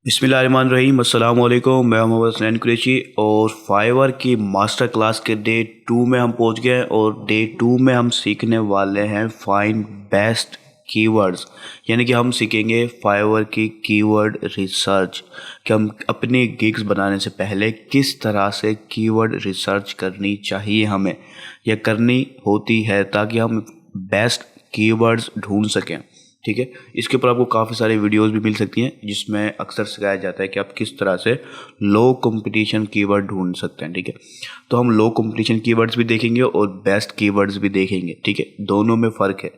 बिस्मिल्लाहिर्रहमानिर्रहीम। अस्सलाम वालेकुम। मैं मोहम्मद हसनैन कुरैशी और फाइवर की मास्टर क्लास के डे 2 में हम पहुंच गए और डे 2 में हम सीखने वाले हैं फाइंड बेस्ट कीवर्ड्स। यानी कि हम सीखेंगे फाइवर की कीवर्ड रिसर्च कि हम अपनी गिग्स बनाने से पहले किस तरह से कीवर्ड रिसर्च करनी चाहिए हमें या करनी होती है ताकि हम बेस्ट कीवर्ड्स ढूंढ सकें। ठीक है, इसके ऊपर आपको काफ़ी सारे वीडियोस भी मिल सकती हैं जिसमें अक्सर सिखाया जाता है कि आप किस तरह से लो कंपटीशन कीवर्ड ढूंढ सकते हैं। ठीक है, तो हम लो कंपटीशन कीवर्ड्स भी देखेंगे और बेस्ट कीवर्ड्स भी देखेंगे। ठीक है, दोनों में फ़र्क है।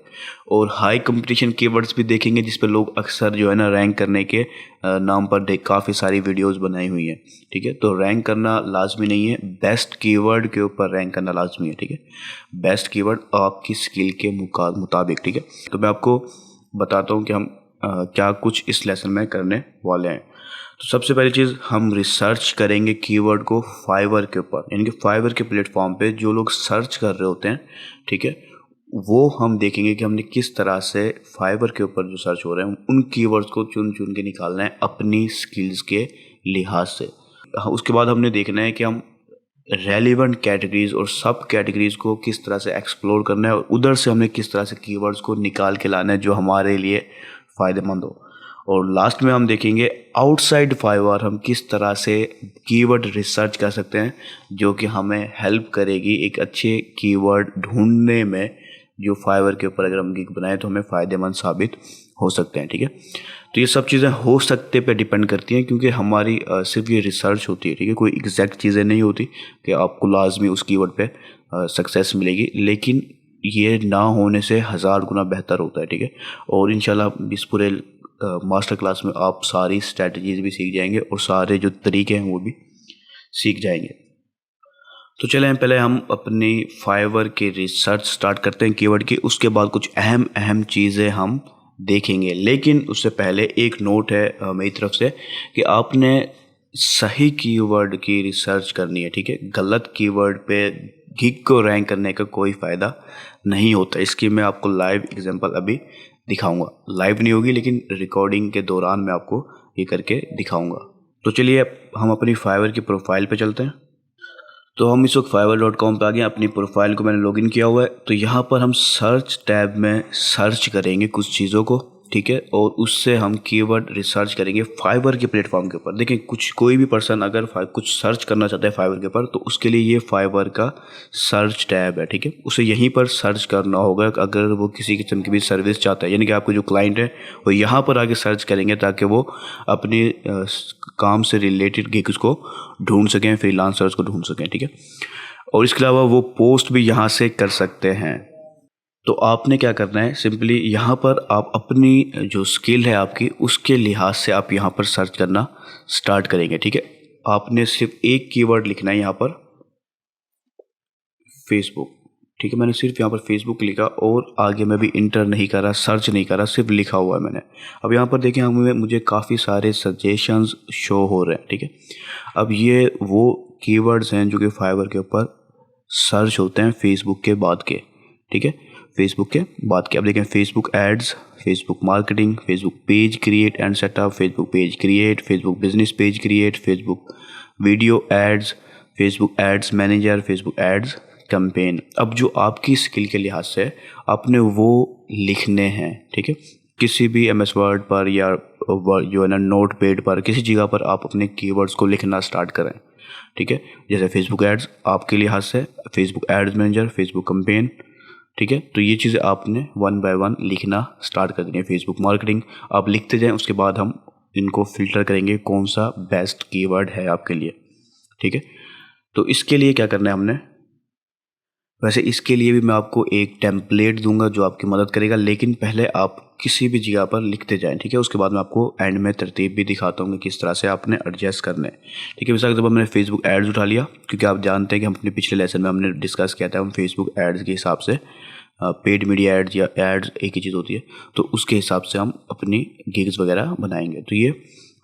और हाई कंपटीशन कीवर्ड्स भी देखेंगे जिस पे लोग अक्सर जो है ना रैंक करने के नाम पर काफ़ी सारी वीडियोज़ बनाई हुई हैं। ठीक है, तो रैंक करना लाजमी नहीं है, बेस्ट कीवर्ड के ऊपर रैंक करना लाजमी है। ठीक है, बेस्ट कीवर्ड आपकी स्किल के मुताबिक। ठीक है, तो मैं आपको बताता हूँ कि हम क्या कुछ इस लेसन में करने वाले हैं। तो सबसे पहली चीज़, हम रिसर्च करेंगे कीवर्ड को फाइवर के ऊपर, यानी कि फाइवर के प्लेटफॉर्म पे जो लोग सर्च कर रहे होते हैं। ठीक है, वो हम देखेंगे कि हमने किस तरह से फाइवर के ऊपर जो सर्च हो रहे हैं उन कीवर्ड्स को चुन चुन के निकालना है अपनी स्किल्स के लिहाज से। उसके बाद हमने देखना है कि हम रेलिवेंट कैटेगरीज और सब कैटेगरीज को किस तरह से एक्सप्लोर करना है और उधर से हमने किस तरह से कीवर्ड्स को निकाल के लाना है जो हमारे लिए फ़ायदेमंद हो। और लास्ट में हम देखेंगे आउटसाइड फाइवर हम किस तरह से कीवर्ड रिसर्च कर सकते हैं जो कि हमें हेल्प करेगी एक अच्छे कीवर्ड ढूंढने में, जो फाइवर के ऊपर अगर हम गिग बनाए तो हमें फ़ायदेमंद साबित हो सकते हैं। ठीक है, तो ये सब चीज़ें हो सकते पे डिपेंड करती हैं क्योंकि हमारी सिर्फ ये रिसर्च होती है। ठीक है, कोई एग्जैक्ट चीज़ें नहीं होती कि आपको लाजमी उस कीवर्ड पे सक्सेस मिलेगी, लेकिन ये ना होने से 1000 गुना बेहतर होता है। ठीक है, और इंशाल्लाह इस पूरे मास्टर क्लास में आप सारी स्ट्रैटेजीज भी सीख जाएंगे और सारे जो तरीके हैं वो भी सीख जाएंगे। तो चलें पहले हम अपनी फाइवर की रिसर्च स्टार्ट करते हैं कीवर्ड की। उसके बाद कुछ अहम अहम चीज़ें हम देखेंगे, लेकिन उससे पहले एक नोट है मेरी तरफ से कि आपने सही कीवर्ड की रिसर्च करनी है। ठीक है, गलत कीवर्ड पे गिग को रैंक करने का कोई फ़ायदा नहीं होता। इसकी मैं आपको लाइव एग्जांपल अभी दिखाऊंगा। लाइव नहीं होगी लेकिन रिकॉर्डिंग के दौरान मैं आपको ये करके दिखाऊंगा। तो चलिए हम अपनी फाइवर की प्रोफाइल पे चलते हैं। तो हम इस वक्त fiverr.com पे आ गए। अपनी प्रोफाइल को मैंने लॉगिन किया हुआ है। तो यहाँ पर हम सर्च टैब में सर्च करेंगे कुछ चीज़ों को। ठीक है, और उससे हम कीवर्ड रिसर्च करेंगे फाइवर के प्लेटफॉर्म के ऊपर। देखिए, कोई भी पर्सन अगर कुछ सर्च करना चाहता है फाइवर के ऊपर तो उसके लिए ये फाइवर का सर्च टैब है। ठीक है, उसे यहीं पर सर्च करना होगा अगर वो किसी किस्म की भी सर्विस चाहता है, यानी कि आपको जो क्लाइंट है वो यहाँ पर आके सर्च करेंगे ताकि वो अपनी काम से रिलेटेड गिग्स को ढूंढ सकें, फ्रीलांसर्स को ढूंढ सकें। ठीक है, और इसके अलावा वो पोस्ट भी यहाँ से कर सकते हैं। तो आपने क्या करना है, सिंपली यहाँ पर आप अपनी जो स्किल है आपकी उसके लिहाज से आप यहाँ पर सर्च करना स्टार्ट करेंगे। ठीक है, आपने सिर्फ एक कीवर्ड लिखना है यहाँ पर, फेसबुक। ठीक है, मैंने सिर्फ यहाँ पर फेसबुक लिखा और आगे मैं भी इंटर नहीं कर रहा, सर्च नहीं कर रहा, सिर्फ लिखा हुआ है मैंने। अब यहाँ पर देखें मुझे काफ़ी सारे सजेशंस शो हो रहे हैं। ठीक है, अब ये वो कीवर्ड्स हैं जो कि फाइवर के ऊपर सर्च होते हैं फेसबुक के बाद के। ठीक है, फेसबुक के बाद के अब देखें, Facebook ads, Facebook marketing, Facebook page create and setup, Facebook page create, Facebook business page create, Facebook video ads, Facebook ads manager, Facebook ads campaign. अब जो आपकी स्किल के लिहाज से आपने वो लिखने हैं। ठीक है, किसी भी MS वर्ड पर या जो है ना नोट पैड पर किसी जगह पर आप अपने कीवर्ड्स को लिखना स्टार्ट करें। ठीक है, जैसे फेसबुक एड्स आपके लिहाज से, Facebook ads manager, Facebook campaign. ठीक है, तो ये चीज़ें आपने 1 बाय 1 लिखना स्टार्ट कर देनी है। फेसबुक मार्केटिंग आप लिखते जाएं, उसके बाद हम इनको फिल्टर करेंगे कौन सा बेस्ट कीवर्ड है आपके लिए। ठीक है, तो इसके लिए क्या करना है हमने, वैसे इसके लिए भी मैं आपको एक टेम्पलेट दूंगा जो आपकी मदद करेगा, लेकिन पहले आप किसी भी जगह पर लिखते जाएं। ठीक है, उसके बाद मैं आपको एंड में तरतीब भी दिखाता हूँ कि किस तरह से आपने एडजस्ट करना है। ठीक है, मिसाल के तौर पर मैंने फेसबुक एड्स उठा लिया क्योंकि आप जानते हैं कि हम अपने पिछले लेसन में हमने डिस्कस किया था हम फेसबुक एड्स के हिसाब से, पेड मीडिया एड्स या एड्स एक ही चीज़ होती है, तो उसके हिसाब से हम अपनी गिग्स वगैरह बनाएंगे। तो ये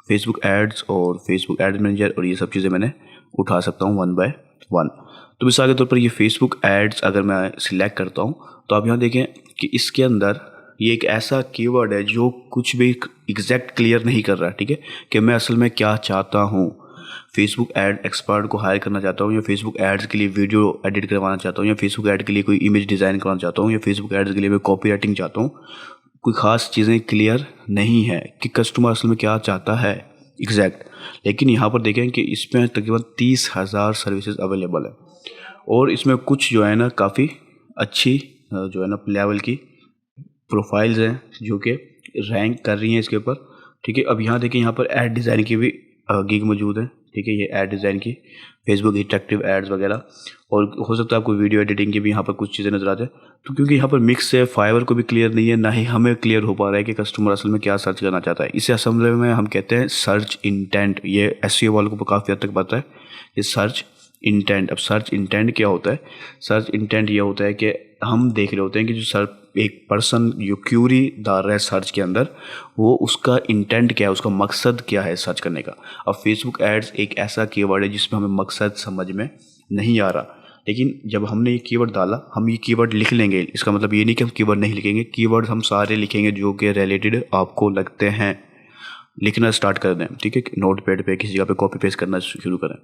फेसबुक एड्स और फेसबुक एड्स मैनेजर और ये सब चीज़ें मैंने उठा सकता हूँ 1 बाय 1। तो मिसाल के तौर पर ये फेसबुक एड्स अगर मैं सिलेक्ट करता हूँ तो आप यहाँ देखें कि इसके अंदर ये एक ऐसा कीवर्ड है जो कुछ भी एग्जैक्ट क्लियर नहीं कर रहा है, ठीक है, कि मैं असल में क्या चाहता हूँ। फेसबुक एड एक्सपर्ट को हायर करना चाहता हूँ, या फेसबुक एड्स के लिए वीडियो एडिट करवाना चाहता हूँ, या फेसबुक एड के लिए कोई इमेज डिज़ाइन करना चाहता हूँ, या फेसबुक एड्स के लिए मैं कॉपी राइटिंग चाहता हूँ। कोई ख़ास चीज़ें क्लियर नहीं है कि कस्टमर असल में क्या चाहता है एग्जैक्ट। लेकिन यहाँ पर देखें कि इसमें तकरीबन 30,000 सर्विसेज अवेलेबल है, और इसमें कुछ जो है ना काफ़ी अच्छी जो है ना लेवल की प्रोफाइल्स हैं जो कि रैंक कर रही हैं इसके ऊपर, ठीक है। अब यहाँ देखिए, यहाँ पर ऐड डिज़ाइन की भी गिग मौजूद है, ठीक है। ये ऐड डिज़ाइन की फेसबुक इंटरेक्टिव एड्स वगैरह, और हो सकता है आपको वीडियो एडिटिंग की भी यहाँ पर कुछ चीज़ें नज़र आते हैं। तो क्योंकि यहाँ पर मिक्स है, फाइवर को भी क्लियर नहीं है, ना ही हमें क्लियर हो पा रहा है कि कस्टमर असल में क्या सर्च करना चाहता है। इसे असल में हम कहते हैं सर्च इंटेंट। ये एसईओ वालों को काफ़ी हद तक पता है ये सर्च इंटेंट। अब सर्च इंटेंट क्या होता है? सर्च इंटेंट ये होता है कि हम देख रहे होते हैं कि जो सर्च एक पर्सन जो क्यूरी डाल रहा है सर्च के अंदर, वो उसका इंटेंट क्या है, उसका मकसद क्या है सर्च करने का। अब फेसबुक एड्स एक ऐसा कीवर्ड है जिसमें हमें मकसद समझ में नहीं आ रहा, लेकिन जब हमने ये कीवर्ड डाला, हम ये कीवर्ड लिख लेंगे। इसका मतलब ये नहीं कि हम कीवर्ड नहीं लिखेंगे, कीवर्ड हम सारे लिखेंगे जो कि रिलेटेड आपको लगते हैं। लिखना स्टार्ट कर दें, ठीक है, नोट पैड पे किसी जगह पे कॉपी पेस्ट करना शुरू करें।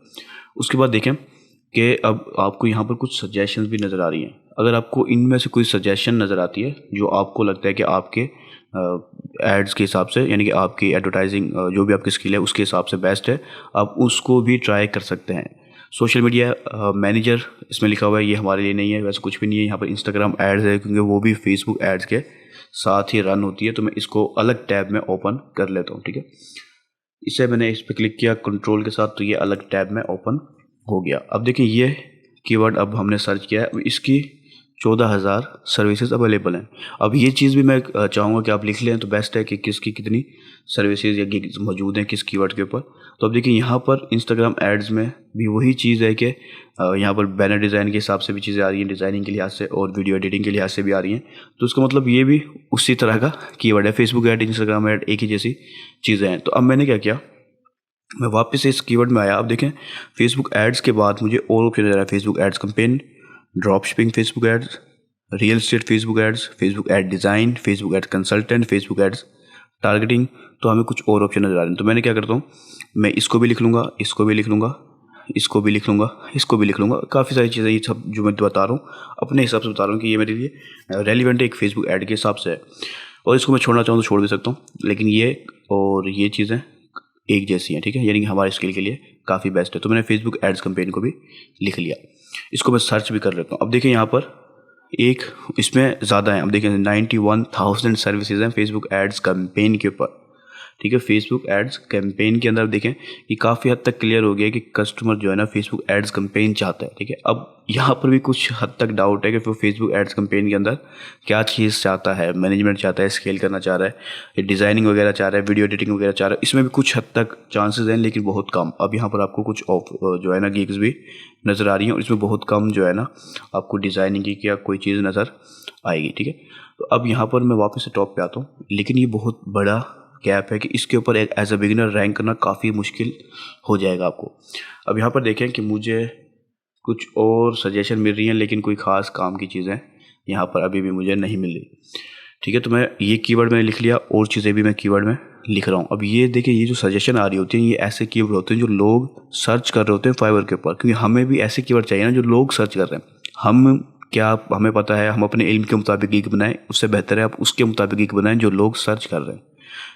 उसके बाद देखें कि अब आपको यहाँ पर कुछ सजेशंस भी नज़र आ रही हैं। अगर आपको इनमें से कोई सजेशन नज़र आती है जो आपको लगता है कि आपके एड्स के हिसाब से, यानी कि आपकी एडवर्टाइजिंग जो भी आपकी स्किल है उसके हिसाब से बेस्ट है, आप उसको भी ट्राई कर सकते हैं। सोशल मीडिया मैनेजर इसमें लिखा हुआ है, ये हमारे लिए नहीं है, वैसे कुछ भी नहीं है। यहाँ पर इंस्टाग्राम एड्स है, क्योंकि वो भी फेसबुक एड्स के साथ ही रन होती है, तो मैं इसको अलग टैब में ओपन कर लेता हूँ, ठीक है। इससे मैंने इस पर क्लिक किया कंट्रोल के साथ, तो ये अलग टैब में ओपन हो गया। अब देखिए, ये कीवर्ड अब हमने सर्च किया है, इसकी 14,000 सर्विसेज अवेलेबल हैं। अब ये चीज़ भी मैं चाहूँगा कि आप लिख लें, तो बेस्ट है कि किसकी कितनी सर्विसेज या गिग्स मौजूद हैं किस कीवर्ड के ऊपर। तो अब देखिए, यहाँ पर इंस्टाग्राम एड्स में भी वही चीज़ है कि यहाँ पर बैनर डिज़ाइन के हिसाब से भी चीज़ें आ रही हैं, डिज़ाइनिंग के लिहाज से, और वीडियो एडिटिंग के लिहाज से भी आ रही हैं। तो उसका मतलब ये भी उसी तरह का कीवर्ड है। फेसबुक ऐड, इंस्टाग्राम ऐड एक ही जैसी चीज़ें हैं। तो अब मैंने क्या किया, मैं वापस से इस कीवर्ड में आया। अब देखें, फेसबुक एड्स के बाद मुझे और ऑप्शन नजर आ रहा है। Facebook ads campaign, drop shipping Facebook ads, real estate Facebook ads, Facebook ad design, Facebook ad consultant, Facebook ads targeting. तो हमें कुछ और ऑप्शन नजर आ रहे हैं। तो मैंने क्या करता हूँ, मैं इसको भी लिख लूँगा, इसको भी लिख लूँगा, इसको भी लिख लूँगा, इसको भी लिख लूँगा। काफ़ी सारी चीज़ें ये सब जो मैं बता रहा हूँ अपने हिसाब से बता रहा हूँ कि ये मेरे लिए रेलिवेंट है, एक फेसबुक ऐड के हिसाब से है। और इसको मैं छोड़ना चाहूँ तो छोड़ भी सकता हूँ, लेकिन ये और ये चीज़ें एक जैसी हैं, ठीक है, यानी कि हमारे स्किल के लिए काफ़ी बेस्ट है। तो मैंने फेसबुक एड्स कैंपेन को भी लिख लिया। इसको मैं सर्च भी कर लेता हूँ। अब देखिए, यहाँ पर एक इसमें ज़्यादा है। अब देखिए, 91,000 सर्विसेज हैं फेसबुक एड्स कैंपेन के ऊपर, ठीक है। फेसबुक एड्स कैंपेन के अंदर देखें कि काफ़ी हद तक क्लियर हो गया कि कस्टमर जो है ना फेसबुक एड्स कैंपेन चाहता है, ठीक है। अब यहाँ पर भी कुछ हद तक डाउट है कि वो फेसबुक एड्स कैंपेन के अंदर क्या चीज़ चाहता है। मैनेजमेंट चाहता है, स्केल करना चाह रहा है, ये डिज़ाइनिंग वगैरह चाह रहा है, वीडियो एडिटिंग वगैरह चाह रहा है। इसमें भी कुछ हद तक चांसेस हैं, लेकिन बहुत कम। अब यहाँ पर आपको कुछ जो है ना गिग्स भी नज़र आ रही हैं, और इसमें बहुत कम जो है ना आपको डिज़ाइनिंग की क्या कोई चीज़ नज़र आएगी, ठीक है। तो अब यहाँ पर मैं वापस से टॉप पे आता हूँ, लेकिन ये बहुत बड़ा गैप है कि इसके ऊपर एक एज अ बिगिनर रैंक करना काफ़ी मुश्किल हो जाएगा आपको। अब यहाँ पर देखें कि मुझे कुछ और सजेशन मिल रही हैं, लेकिन कोई ख़ास काम की चीज़ें यहाँ पर अभी भी मुझे नहीं मिल रही, ठीक है। तो मैं ये कीवर्ड मैंने लिख लिया, और चीज़ें भी मैं कीवर्ड में लिख रहा हूँ। अब ये देखिए, ये जो सजेशन आ रही होती हैं, ये ऐसे कीवर्ड होते हैं जो लोग सर्च कर रहे होते हैं फाइवर के ऊपर, क्योंकि हमें भी ऐसे कीवर्ड चाहिए ना जो लोग सर्च कर रहे हैं। हम क्या हमें पता है, हम अपने इल्म के मुताबिक गिग बनाएं, उससे बेहतर है आप उसके मुताबिक गिग बनाएं जो लोग सर्च कर रहे हैं,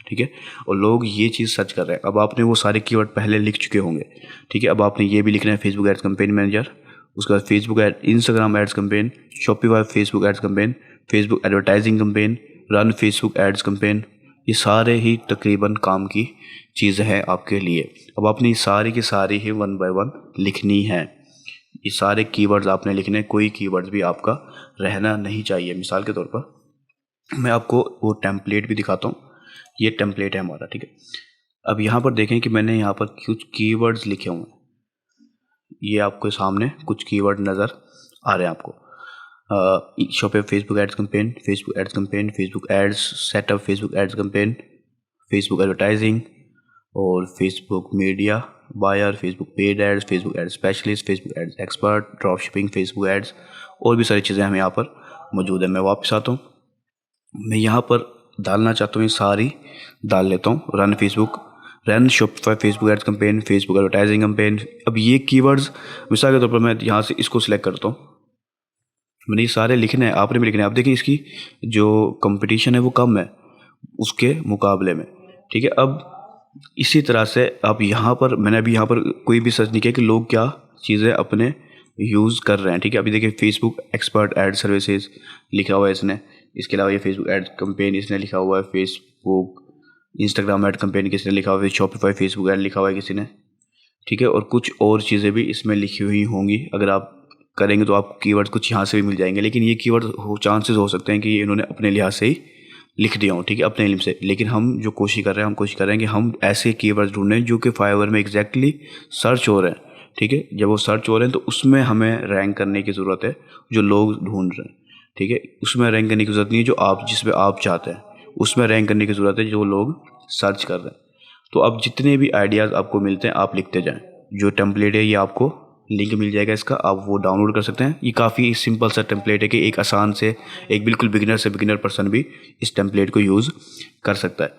ठीक है। और लोग ये चीज़ सर्च कर रहे हैं। अब आपने वो सारे कीवर्ड पहले लिख चुके होंगे, ठीक है। अब आपने ये भी लिखना है, फेसबुक एड्स कैंपेन मैनेजर, उसके बाद Facebook ad Instagram ads campaign, Shopify Facebook ads campaign, Facebook advertising campaign, run Facebook ads campaign. ये सारे ही तकरीबन काम की चीज़ें हैं आपके लिए। अब आपने सारी की सारी ही 1 बाय 1 लिखनी है। ये सारे कीवर्ड्स आपने लिखने, कोई कीवर्ड्स भी आपका रहना नहीं चाहिए। मिसाल के तौर पर मैं आपको वो टेम्पलेट भी दिखाता हूँ। ये टेम्पलेट है हमारा, ठीक है। अब यहाँ पर देखें कि मैंने यहाँ पर कुछ कीवर्ड्स लिखे हुए हैं। ये आपके सामने कुछ कीवर्ड नज़र आ रहे हैं आपको। Shopify Facebook ads campaign, Facebook ads campaign, Facebook ads setup, Facebook ads campaign, Facebook advertising, और Facebook media buyer, Facebook paid ads, Facebook ad specialist, Facebook ads expert, drop shipping Facebook ads, और भी सारी चीज़ें हमें यहाँ पर मौजूद है। मैं वापस आता हूँ। मैं यहाँ पर डालना चाहता हूँ, ये सारी डाल लेता हूँ। Run Facebook, run Shopify Facebook ads campaign, Facebook advertising campaign. अब ये कीवर्ड्स मिसाल के तौर पर मैं यहाँ से इसको सिलेक्ट करता हूँ। मैंने ये सारे लिखने हैं, आपने भी लिखने हैं। आप देखिए इसकी जो कंपटीशन है वो कम है उसके मुकाबले में, ठीक है। अब इसी तरह से आप यहाँ पर, मैंने अभी यहाँ पर कोई भी सर्च नहीं किया कि लोग क्या चीज़ें अपने यूज़ कर रहे हैं, ठीक है। अभी देखिए फेसबुक एक्सपर्ट एड सर्विसेज लिखा हुआ है इसने, इसके अलावा ये फेसबुक एड कैंपेन इसने लिखा हुआ है, फेसबुक इंस्टाग्राम एड कैंपेन किसने लिखा हुआ है, शॉपिफाई फेसबुक एड लिखा हुआ है किसी ने, ठीक है। और कुछ और चीज़ें भी इसमें लिखी हुई होंगी, अगर आप करेंगे तो आप कीवर्ड कुछ यहाँ से भी मिल जाएंगे। लेकिन ये कीवर्ड चांसेस हो सकते हैं कि ये इन्होंने अपने लिहाज से ही लिख दिया हूँ, ठीक है, अपने इल्म से। लेकिन हम जो कोशिश कर रहे हैं, हम कोशिश कर रहे हैं कि हम ऐसे कीवर्ड्स ढूंढें जो कि फाइवर में एग्जैक्टली सर्च हो रहे हैं, ठीक है। जब वो सर्च हो रहे हैं तो उसमें हमें रैंक करने की ज़रूरत है, जो लोग ढूंढ रहे हैं, ठीक है। उसमें रैंक करने की ज़रूरत नहीं है जो आप, जिसमें आप चाहते हैं, उसमें रैंक करने की ज़रूरत है जो लोग सर्च कर रहे हैं। तो अब जितने भी आइडियाज़ आपको मिलते हैं आप लिखते जाएं। जो टेम्पलेट है ये आपको लिंक मिल जाएगा इसका, आप वो डाउनलोड कर सकते हैं। ये काफ़ी सिंपल सा टेम्पलेट है कि एक आसान से, एक बिल्कुल बिगिनर से बिगिनर पर्सन भी इस टेम्पलेट को यूज़ कर सकता है,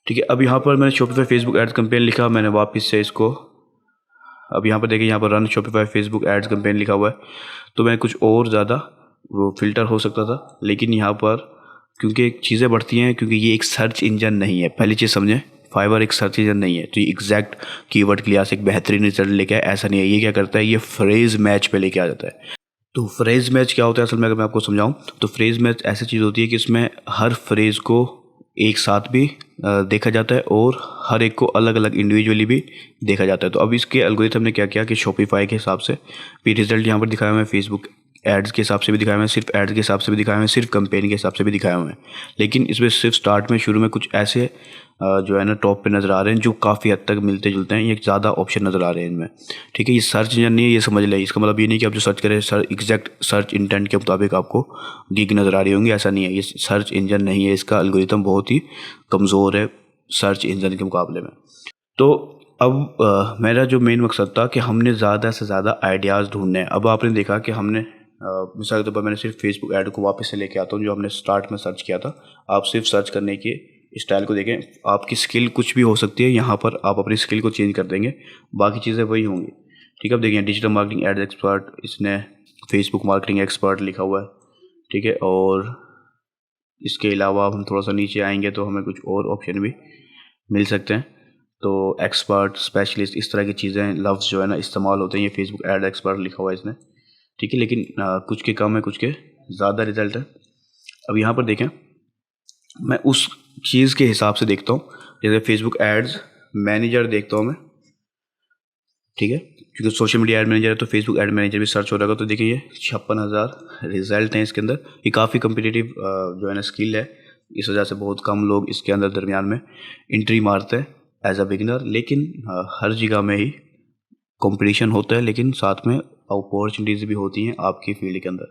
ठीक है। अब यहाँ पर मैंने शॉपिफाई फेसबुक एड्स कैंपेन लिखा, मैंने वापस से इसको, अब यहाँ पर देखिए यहाँ पर run Shopify Facebook ads campaign लिखा हुआ है। तो मैं कुछ और ज़्यादा वो फ़िल्टर हो सकता था, लेकिन यहाँ पर क्योंकि चीज़ें बढ़ती हैं, क्योंकि ये एक सर्च इंजन नहीं है, पहली चीज़ समझें। फाइवर एक सर्च इंजन नहीं है तो ये एग्जैक्ट कीवर्ड के लिहाज से एक बेहतरीन रिजल्ट लेके आए ऐसा नहीं है। ये क्या करता है, ये फ्रेज मैच पे लेके आ जाता है। तो फ्रेज मैच क्या होता है असल में, अगर मैं आपको समझाऊं तो फ्रेज मैच ऐसी चीज़ होती है कि इसमें हर फ्रेज को एक साथ भी देखा जाता है और हर एक को अलग अलग इंडिविजुअली भी देखा जाता है। तो अब इसके एल्गोरिथम ने क्या किया कि शॉपिफाई के हिसाब से भी रिजल्ट यहाँ पर दिखाया हुआ है, फेसबुक एड्स के हिसाब से भी दिखाए हुए हैं, सिर्फ एड्स के हिसाब से भी दिखाए हुए हैं, सिर्फ कैंपेन के हिसाब से भी दिखाए हुए हैं। लेकिन इसमें सिर्फ स्टार्ट में, शुरू में कुछ ऐसे जो है ना टॉप पे नज़र आ रहे हैं जो काफ़ी हद तक मिलते जुलते हैं, ये ज़्यादा ऑप्शन नज़र आ रहे हैं इनमें, ठीक है। ये सर्च इंजन नहीं है, ये समझ लें। इसका मतलब ये नहीं कि आप जो सर्च करें सर एग्जैक्ट सर्च इंटेंट के मुताबिक आपको गिग नज़र आ रही होंगी, ऐसा नहीं है। ये सर्च इंजन नहीं है, इसका एल्गोरिथम बहुत ही कमज़ोर है सर्च इंजन के मुकाबले में। तो अब मेरा जो मेन मकसद था कि हमने ज़्यादा से ज़्यादा आइडियाज़ ढूंढने हैं। अब आपने देखा कि हमने मिसाल के तौर पर मैंने सिर्फ फेसबुक ऐड को वापस से लेके आता हूँ जो हमने स्टार्ट में सर्च किया था। आप सिर्फ सर्च करने के स्टाइल को देखें, आपकी स्किल कुछ भी हो सकती है, यहाँ पर आप अपनी स्किल को चेंज कर देंगे, बाकी चीज़ें वही होंगी, ठीक है। अब देखिए डिजिटल मार्केटिंग एड्स एक्सपर्ट, इसने फेसबुक मार्केटिंग एक्सपर्ट लिखा हुआ है, ठीक है। और इसके अलावा हम थोड़ा सा नीचे आएंगे तो हमें कुछ और ऑप्शन भी मिल सकते हैं। तो एक्सपर्ट, स्पेशलिस्ट, इस तरह की चीज़ें, लफ्ज़ जो है ना इस्तेमाल होते हैं। ये फेसबुक एड एक्सपर्ट लिखा हुआ है इसने, ठीक है। लेकिन कुछ के कम है, कुछ के ज़्यादा रिजल्ट है। अब यहाँ पर देखें, मैं उस चीज़ के हिसाब से देखता हूँ, जैसे फेसबुक एड्स मैनेजर देखता हूँ मैं, ठीक है, क्योंकि सोशल मीडिया एड मैनेजर है तो फेसबुक एड मैनेजर भी सर्च हो रहा है। तो देखिए ये 56,000 रिजल्ट हैं इसके अंदर। ये काफ़ी कम्पिटिटिव जो है ना स्किल है, इस वजह से बहुत कम लोग इसके अंदर दरमियान में एंट्री मारते हैं एज अ बिगिनर। लेकिन हर जगह में ही कंपटीशन होता है, लेकिन साथ में अपॉर्चुनिटीज़ भी होती हैं आपकी फील्ड के अंदर,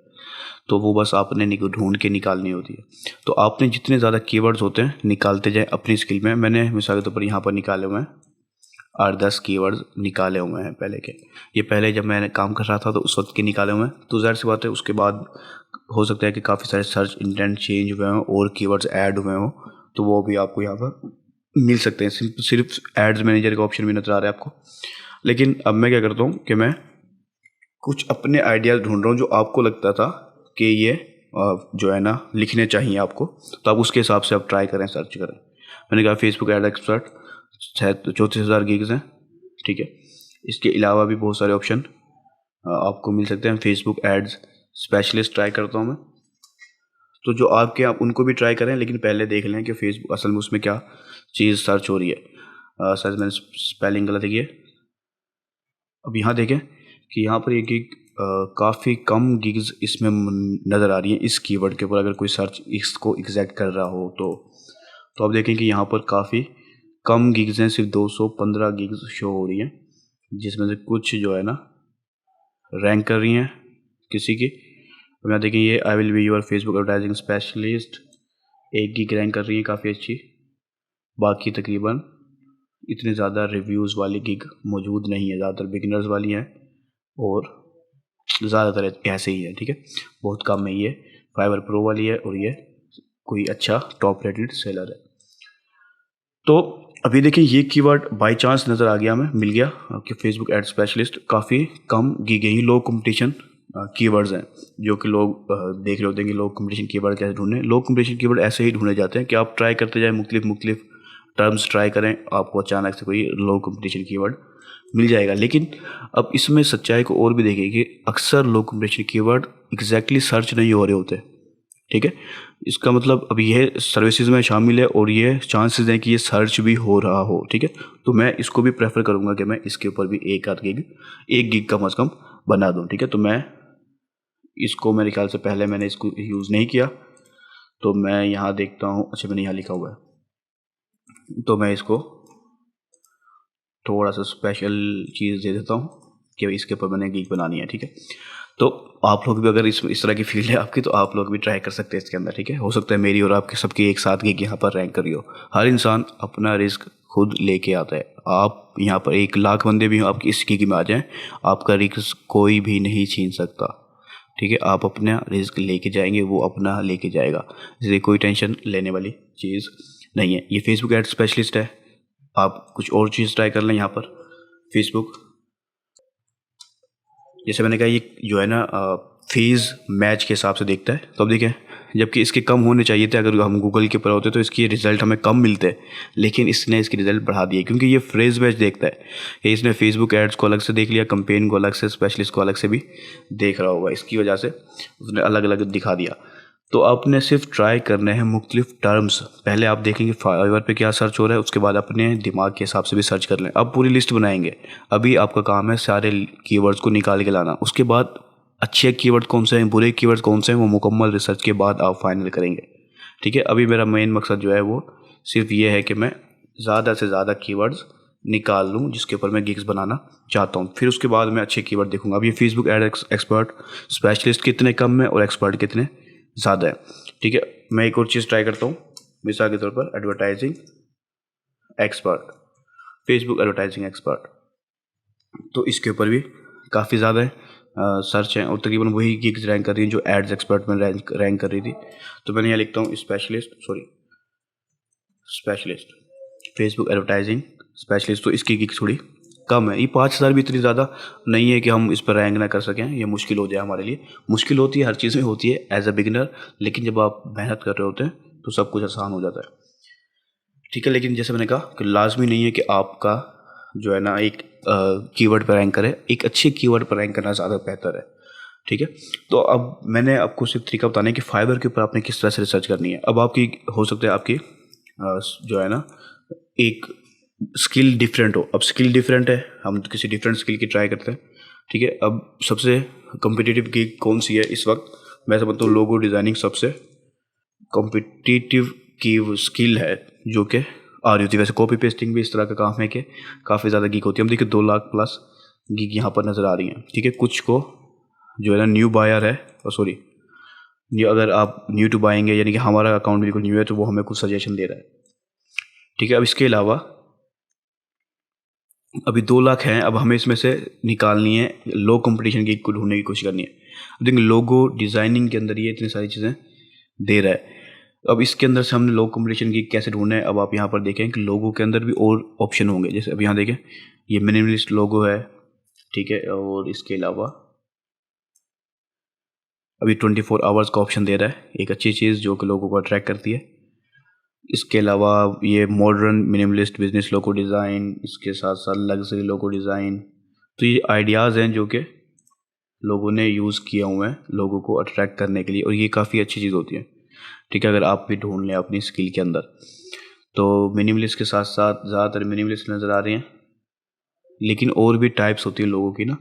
तो वो बस आपने ढूंढ के निकालनी होती है। तो आपने जितने ज़्यादा कीवर्ड्स होते हैं निकालते जाएं अपनी स्किल में। मैंने मिसाल के तौर पर यहाँ पर निकाले हुए हैं 8-10 कीवर्ड्स निकाले हुए हैं पहले के। ये पहले जब मैंने काम कर रहा था तो उस वक्त के निकाले हुए हैं। तो ज़ाहिर सी बात है उसके बाद हो सकता है कि काफ़ी सारे सर्च इंटेंट चेंज हुए हों और कीवर्ड्स ऐड हुए हों, तो वो भी आपको यहाँ पर मिल सकते हैं। सिर्फ एड्स मैनेजर का ऑप्शन भी नज़र आ रहा है आपको। लेकिन अब मैं क्या करता हूँ कि मैं कुछ अपने आइडियाज़ ढूंढ रहा हूँ जो आपको लगता था कि ये जो है ना लिखने चाहिए आपको, तो आप उसके हिसाब से आप ट्राई करें, सर्च करें। मैंने कहा फेसबुक एड एक्सपर्ट 34,000 गिग्स हैं, ठीक है। इसके अलावा भी बहुत सारे ऑप्शन आपको मिल सकते हैं। फेसबुक एड्स स्पेशलिस्ट ट्राई करता हूँ मैं। तो जो आपके, आप उनको भी ट्राई करें, लेकिन पहले देख लें कि फेसबुक असल में उसमें क्या चीज़ सर्च हो रही है। शायद मैंने स्पेलिंग गलत है। अब यहाँ देखें कि यहाँ पर ये गिग काफ़ी कम गिग्स इसमें नज़र आ रही हैं इस कीवर्ड के ऊपर। अगर कोई सर्च इसको एग्जैक्ट कर रहा हो तो आप देखें कि यहाँ पर काफ़ी कम गिग्स हैं, सिर्फ 215 गिग्स शो हो रही हैं, जिसमें से कुछ जो है ना रैंक कर रही हैं किसी की। अब यहाँ देखें ये I will be your Facebook advertising specialist, 1 gig rank कर रही है, काफ़ी अच्छी। बाकी तकरीबन इतने ज़्यादा रिव्यूज़ वाली गिग मौजूद नहीं है, ज़्यादातर बिगिनर्स वाली हैं और ज़्यादातर ऐसे ही है, ठीक है। बहुत कम है ये फाइवर प्रो वाली है और ये कोई अच्छा टॉप रेटेड सेलर है। तो अभी देखिए ये कीवर्ड बाय चांस नज़र आ गया, हमें मिल गया कि फेसबुक एड स्पेशलिस्ट। काफ़ी कम गी गई लो कंपटीशन कीवर्ड्स हैं जो कि लोग देख रहे होते हैं कि लो कंपटीशन कीवर्ड कैसे ढूंढें। लो कंपटीशन कीवर्ड ऐसे ही ढूंढे जाते हैं कि आप ट्राई करते जाएं, मुख्तलिफ टर्म्स ट्राई करें, आपको अचानक से कोई लो कंपटीशन कीवर्ड मिल जाएगा। लेकिन अब इसमें सच्चाई को और भी देखिए कि अक्सर लो कंपटीशन कीवर्ड एग्जैक्टली सर्च नहीं हो रहे होते। ठीक है, इसका मतलब अब ये सर्विसेज में शामिल है और ये चांसेस हैं कि ये सर्च भी हो रहा हो। ठीक है, तो मैं इसको भी प्रेफर करूँगा कि मैं इसके ऊपर भी एक आध गिग, 1 गिग कम से कम बना दूँ। ठीक है, तो मैं इसको, मेरे ख्याल से पहले मैंने इसको यूज़ नहीं किया, तो मैं यहाँ देखता हूँ। अच्छा, मैंने यहाँ लिखा हुआ है, तो मैं इसको थोड़ा सा स्पेशल चीज़ दे देता हूँ कि इसके ऊपर मैंने गिग बनानी है। ठीक है, तो आप लोग भी अगर इस तरह की फील्ड है आपकी, तो आप लोग भी ट्राई कर सकते हैं इसके अंदर। ठीक है, हो सकता है मेरी और आपकी सबकी एक साथ गिग यहाँ पर रैंक करी हो। हर इंसान अपना रिस्क खुद लेके आता है। आप यहाँ पर 1 लाख बंदे भी हो, आपकी इस गिग में आ जाएं, आपका रिस्क कोई भी नहीं छीन सकता। ठीक है, आप अपना रिस्क लेके जाएंगे, वो अपना लेके जाएगा, इसलिए कोई टेंशन लेने वाली चीज़ नहीं है। ये फेसबुक एड स्पेशलिस्ट है, आप कुछ और चीज़ ट्राई कर लें यहाँ पर। फेसबुक, जैसे मैंने कहा, ये जो है ना फेज़ मैच के हिसाब से देखता है। तो अब देखिए, जबकि इसके कम होने चाहिए थे, अगर हम गूगल के ऊपर होते तो इसकी रिज़ल्ट हमें कम मिलते, लेकिन इसने इसकी रिज़ल्ट बढ़ा दिए क्योंकि ये फ्रेज मैच देखता है। ये इसने फेसबुक एड्स को अलग से देख लिया, कंपेन को अलग से, स्पेशलिस्ट को अलग से भी देख रहा होगा, इसकी वजह से उसने अलग अलग दिखा दिया। तो आपने सिर्फ ट्राई करने हैं मुख्तलिफ टर्म्स। पहले आप देखेंगे फाइवर पे क्या सर्च हो रहा है, उसके बाद अपने दिमाग के हिसाब से भी सर्च कर लें। अब पूरी लिस्ट बनाएंगे, अभी आपका काम है सारे कीवर्ड्स को निकाल के लाना। उसके बाद अच्छे कीवर्ड कौन से हैं, बुरे कीवर्ड्स कौन से हैं, वो मुकम्मल रिसर्च के बाद आप फाइनल करेंगे। ठीक है, अभी मेरा मेन मकसद जो है वो सिर्फ ये है कि मैं ज़्यादा से ज़्यादा कीवर्ड्स निकाल लूँ जिसके ऊपर मैं गिग्स बनाना चाहता हूँ। फिर उसके बाद मैं अच्छे कीवर्ड देखूंगा। अब ये फेसबुक एड एक्सपर्ट स्पेशलिस्ट कितने कम है और एक्सपर्ट कितने ज़्यादा है। ठीक है, मैं एक और चीज़ ट्राई करता हूँ, मिसाल के तौर पर advertising expert, Facebook advertising expert, तो इसके ऊपर भी काफ़ी ज़्यादा है सर्च है और तकरीबन वही गिग्स रैंक कर रही हैं जो एड्स एक्सपर्ट में रैंक कर रही थी। तो मैंने यहाँ लिखता हूँ स्पेशलिस्ट फेसबुक एडवर्टाइजिंग स्पेशलिस्ट, तो इसकी गिग्स थोड़ी कम है। ये 5,000 भी इतनी ज़्यादा नहीं है कि हम इस पर रैंक ना कर सकें, ये मुश्किल हो जाए हमारे लिए। मुश्किल होती है, हर चीज़ में होती है एज अ बिगिनर, लेकिन जब आप मेहनत कर रहे होते हैं तो सब कुछ आसान हो जाता है। ठीक है, लेकिन जैसे मैंने कहा कि लाजमी नहीं है कि आपका जो है ना एक कीवर्ड पर रैंक करे, एक अच्छे कीवर्ड पर रैंक करना ज़्यादा बेहतर है। ठीक है, तो अब मैंने आपको सिर्फ तरीका बताना है कि फाइबर के ऊपर आपने किस तरह से रिसर्च करनी है। अब आपकी हो सकता है आपकी जो है ना एक स्किल डिफरेंट हो। अब स्किल डिफरेंट है, हम किसी डिफरेंट स्किल की ट्राई करते हैं। ठीक है, अब सबसे कॉम्पिटिटिव गिग कौन सी है इस वक्त? मैं समझता हूँ लोगो डिज़ाइनिंग सबसे कॉम्पिटिटिव की स्किल है जो कि आ रही होती है। वैसे कॉपी पेस्टिंग भी इस तरह का काम है कि काफ़ी ज़्यादा गिग होती है। हम देखिए 2 लाख प्लस गिग यहाँ पर नज़र आ रही हैं। ठीक है, कुछ को जो है ना न्यू बायर है, सॉरी, ये अगर आप न्यू टू बाएंगे यानी कि हमारा अकाउंट बिल्कुल न्यू है, तो वो हमें कुछ सजेशन दे रहा है। ठीक है, अब इसके अलावा अभी 2 लाख हैं, अब हमें इसमें से निकालनी है लो कंपटीशन की को ढूंढने की कोशिश करनी है। अब देखिए लोगो डिज़ाइनिंग के अंदर ये इतनी सारी चीज़ें दे रहा है। अब इसके अंदर से हमने लो कंपटीशन की कैसे ढूंढना है। अब आप यहाँ पर देखें कि लोगो के अंदर भी और ऑप्शन होंगे। जैसे अब यहाँ देखें, ये मिनिमलिस्ट लोगो है। ठीक है, और इसके अलावा अभी 24 आवर्स का ऑप्शन दे रहा है, एक अच्छी चीज़ जो कि लोगों को अट्रैक्ट करती है। इसके अलावा ये modern minimalist business logo design, इसके साथ साथ लग्जरी लोगो डिज़ाइन। तो ये आइडियाज़ हैं जो कि लोगों ने यूज़ किए हुए हैं लोगों को अट्रैक्ट करने के लिए, और ये काफ़ी अच्छी चीज़ होती है। ठीक है, अगर आप भी ढूंढ लें अपनी स्किल के अंदर। तो मिनिमलिस्ट के साथ साथ ज़्यादातर मिनिमलिस्ट नज़र आ रहे हैं, लेकिन और भी टाइप्स होती हैं लोगों की ना,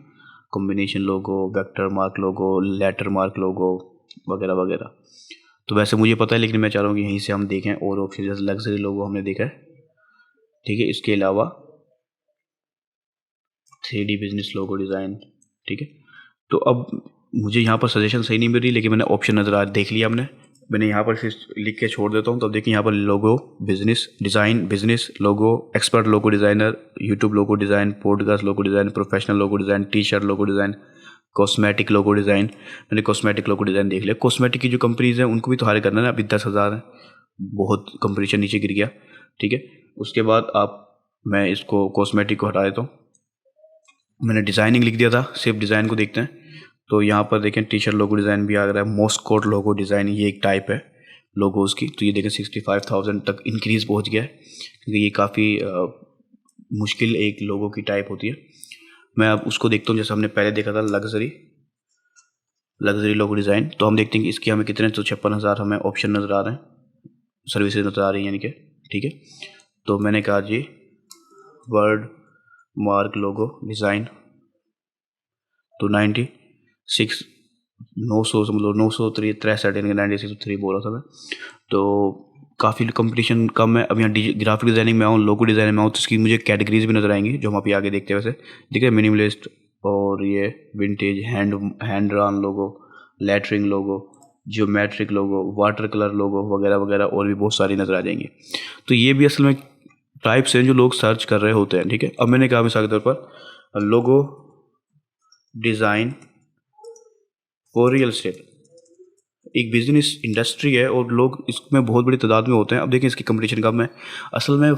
कॉम्बिनेशन लोगो, वेक्टर मार्क लोगो, लेटर मार्क लोगो वगैरह वगैरह। तो वैसे मुझे पता है, लेकिन मैं चाह रहा हूँ कि यहीं से हम देखें और ऑप्शन। जैसे लग्जरी लोगो हमने देखा है। ठीक है, इसके अलावा 3D बिजनेस लोगो डिज़ाइन। ठीक है, तो अब मुझे यहाँ पर सजेशन सही नहीं मिल रही, लेकिन मैंने ऑप्शन नज़र आ देख लिया हमने। मैंने यहाँ पर फिर लिख के छोड़ देता हूँ। तो अब देखिए यहाँ पर logo, business design, business logo, expert logo designer, YouTube logo design, podcast logo design, professional logo design, T shirt logo design, cosmetic logo design. मैंने कॉस्मेटिक लोगो डिज़ाइन देख लिया। कॉस्मेटिक की जो कंपनीज़ हैं उनको भी तो हायर करना है ना, अभी 10,000 है, बहुत कंपटीशन नीचे गिर गया। ठीक है, उसके बाद मैं इसको कॉस्मेटिक को हटा देता हूँ। मैंने डिज़ाइनिंग लिख दिया था, सिर्फ डिज़ाइन को देखते हैं। तो यहाँ पर देखें टी शर्ट लोगो डिज़ाइन भी आ रहा है, मोस्कोट लोगो डिज़ाइन, ये एक टाइप है लोगोज़ की। तो ये देखें 65,000 तक इंक्रीज़ पहुँच गया है, क्योंकि ये काफ़ी मुश्किल एक लोगो की टाइप होती है। मैं अब उसको देखता हूँ, जैसे हमने पहले देखा था लग्जरी लोगो डिज़ाइन। तो हम देखते हैं कि इसकी हमें कितने, तो 56,000 हमें ऑप्शन नज़र आ रहे हैं, सर्विसेज नज़र आ रही हैं यानी कि। ठीक है, तो मैंने कहा जी वर्ड मार्क लोगो डिज़ाइन, तो 96 900 मतलब 963 बोला था मैं। तो काफ़ी कंपटीशन कम है। अब यहाँ ग्राफिक डिज़ाइनिंग में आऊँ, लोगो डिज़ाइनिंग में आऊँ, तो इसकी मुझे कैटेगरीज भी नज़र आएंगी, जो हम अभी आगे देखते हैं। वैसे देखिए मिनिमलिस्ट, और ये विंटेज, हैंड ड्रॉन लोगो, लेटरिंग लोगो, जियोमेट्रिक लोगो, वाटर कलर लोगो वगैरह वगैरह, और भी बहुत सारी नज़र आ जाएंगी। तो ये भी असल में टाइप्स हैं जो लोग सर्च कर रहे होते हैं। ठीक है, अब मैंने कहा मिसाल के तौर पर logo design for real estate, एक बिजनेस इंडस्ट्री है और लोग इसमें बहुत बड़ी तादाद में होते हैं। अब देखें इसकी कंपटीशन कम है। असल में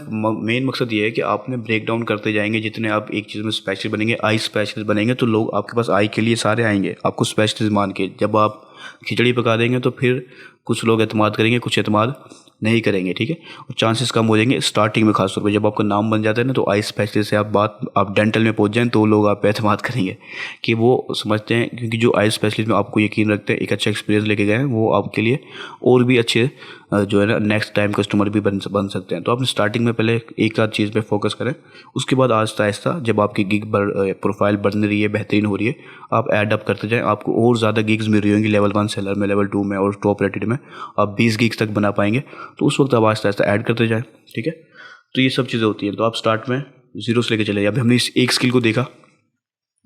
मेन मकसद ये है कि आपने ब्रेक डाउन करते जाएंगे, जितने आप एक चीज़ में स्पेशलिस्ट बनेंगे, आई स्पेशलिस्ट बनेंगे, तो लोग आपके पास आई के लिए सारे आएंगे आपको स्पेशलिस्ट मान के। जब आप खिचड़ी पका देंगे तो फिर कुछ लोग एतमाद करेंगे, कुछ एतमाद नहीं करेंगे। ठीक है, और चांसेस कम हो जाएंगे स्टार्टिंग में, खासतौर पर जब आपका नाम बन जाता है ना, तो आई स्पेशलिस्ट से आप डेंटल में पहुंच जाएं तो लोग आप पे एतमाद करेंगे, कि वो समझते हैं, क्योंकि जो आई स्पेशलिस्ट में आपको यकीन रखते हैं, एक अच्छा एक्सपीरियंस लेके गए हैं, वो आपके लिए और भी अच्छे जो है ना नेक्स्ट टाइम कस्टमर भी बन सकते हैं। तो आप स्टार्टिंग में पहले एक आध चीज़ पे फोकस करें, उसके बाद आहिस्ता आहिस्ता जब आपकी गिग प्रोफाइल बन रही है, बेहतरीन हो रही है, आप ऐड अप करते जाएं, आपको और ज़्यादा गिग्स मिल रही होंगी लेवल 1 सेलर में, लेवल 2 में, और टॉप रेटेड में आप 20 गिग्स तक बना पाएंगे। तो उस वक्त आप आहिस्ता आहिस्ता ऐड करते जाएँ। ठीक है, तो ये सब चीज़ें होती हैं। तो आप स्टार्ट में जीरो से लेके चले। अभी हमने इस एक स्किल को देखा,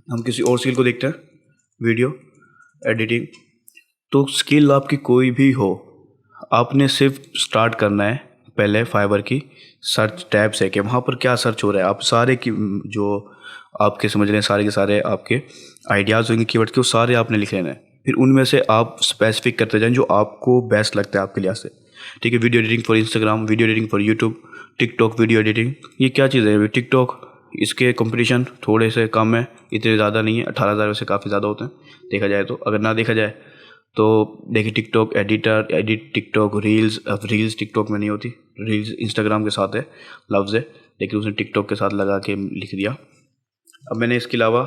हम किसी और स्किल को देखते हैं, वीडियो एडिटिंग। तो स्किल आपकी कोई भी हो, आपने सिर्फ स्टार्ट करना है पहले फाइवर की सर्च टैब से, कि वहाँ पर क्या सर्च हो रहा है। आप सारे की जो आपके समझ रहे हैं, सारे के सारे आपके आइडियाज़ होंगे कीवर्ड के, वो सारे आपने लिख लेना है। फिर उनमें से आप स्पेसिफिक करते जाएं जो आपको बेस्ट लगता है आपके लिहाज से। ठीक है, video editing for Instagram, video editing for YouTube, TikTok video editing. ये क्या चीज़ है? टिकटॉक, इसके कंपटीशन थोड़े से कम है, इतने ज़्यादा नहीं है। 18,000 वैसे काफ़ी ज़्यादा होते हैं देखा जाए तो। अगर ना देखा जाए तो देखिए टिकटॉक एडिट टिकटॉक रील्स। अब रील्स टिकटॉक में नहीं होती, रील्स इंस्टाग्राम के साथ है लफ्ज़ है, लेकिन उसने टिकटॉक के साथ लगा के लिख दिया। अब मैंने इसके अलावा